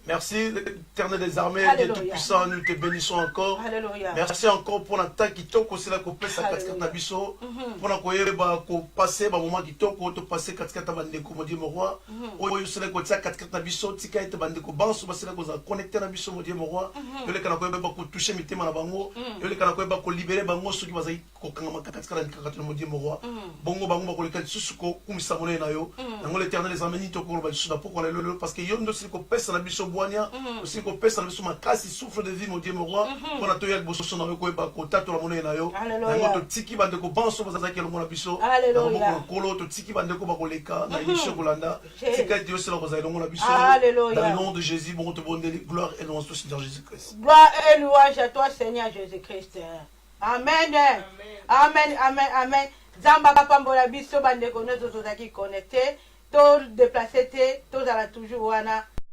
Merci, l'Éternel des armées, Dieu Tout-Puissant, nous te bénissons encore. Alléluia. Merci encore pour l'attaque qui t'a causé la copie sa casquette nabiso. Pour la passer, un moment qui t'a passé casquette à Bandeko, mon Dieu, mon roi. Ou il se l'a côté casquette nabiso, tika et Bandeko, banso, parce que vous avez connecté nabiso, mon Dieu, mon roi. Il est canako pour toucher mes thèmes à la bango. Il est canako pour libérer bango, ceux qui vont aller kokanga casquette mon Dieu, mon roi. Bongo bango pour lequel susuko, comme ça, mon nayo. L'Éternel des armées, ni to pour le pourquoi le parce que yondo c'est qu'on pèse nabiso. Aussi qu'on pèse sur ma casse, il souffle de vie, mon Dieu, mon roi. Pour la toile, bosso, dans le coin, pour tâter la monnaie, nayo. Alléluia. Tiki va de ko banso, vous avez mon abisso. Alléluia. Kolo, to tiki va de ko bakoleka, na yisho kolanda. Tika Dieu, c'est la vous avez mon abisso. Alléluia. Dans le nom de Jésus, bon te bonne gloire et louange au Seigneur Jésus-Christ. Gloire et louange à toi, Seigneur Jésus-Christ. Amen. Amen. Amen. Amen. Zamba papa mbola biso bande kono to zaki connecté. To déplacé te, to zala toujours wana.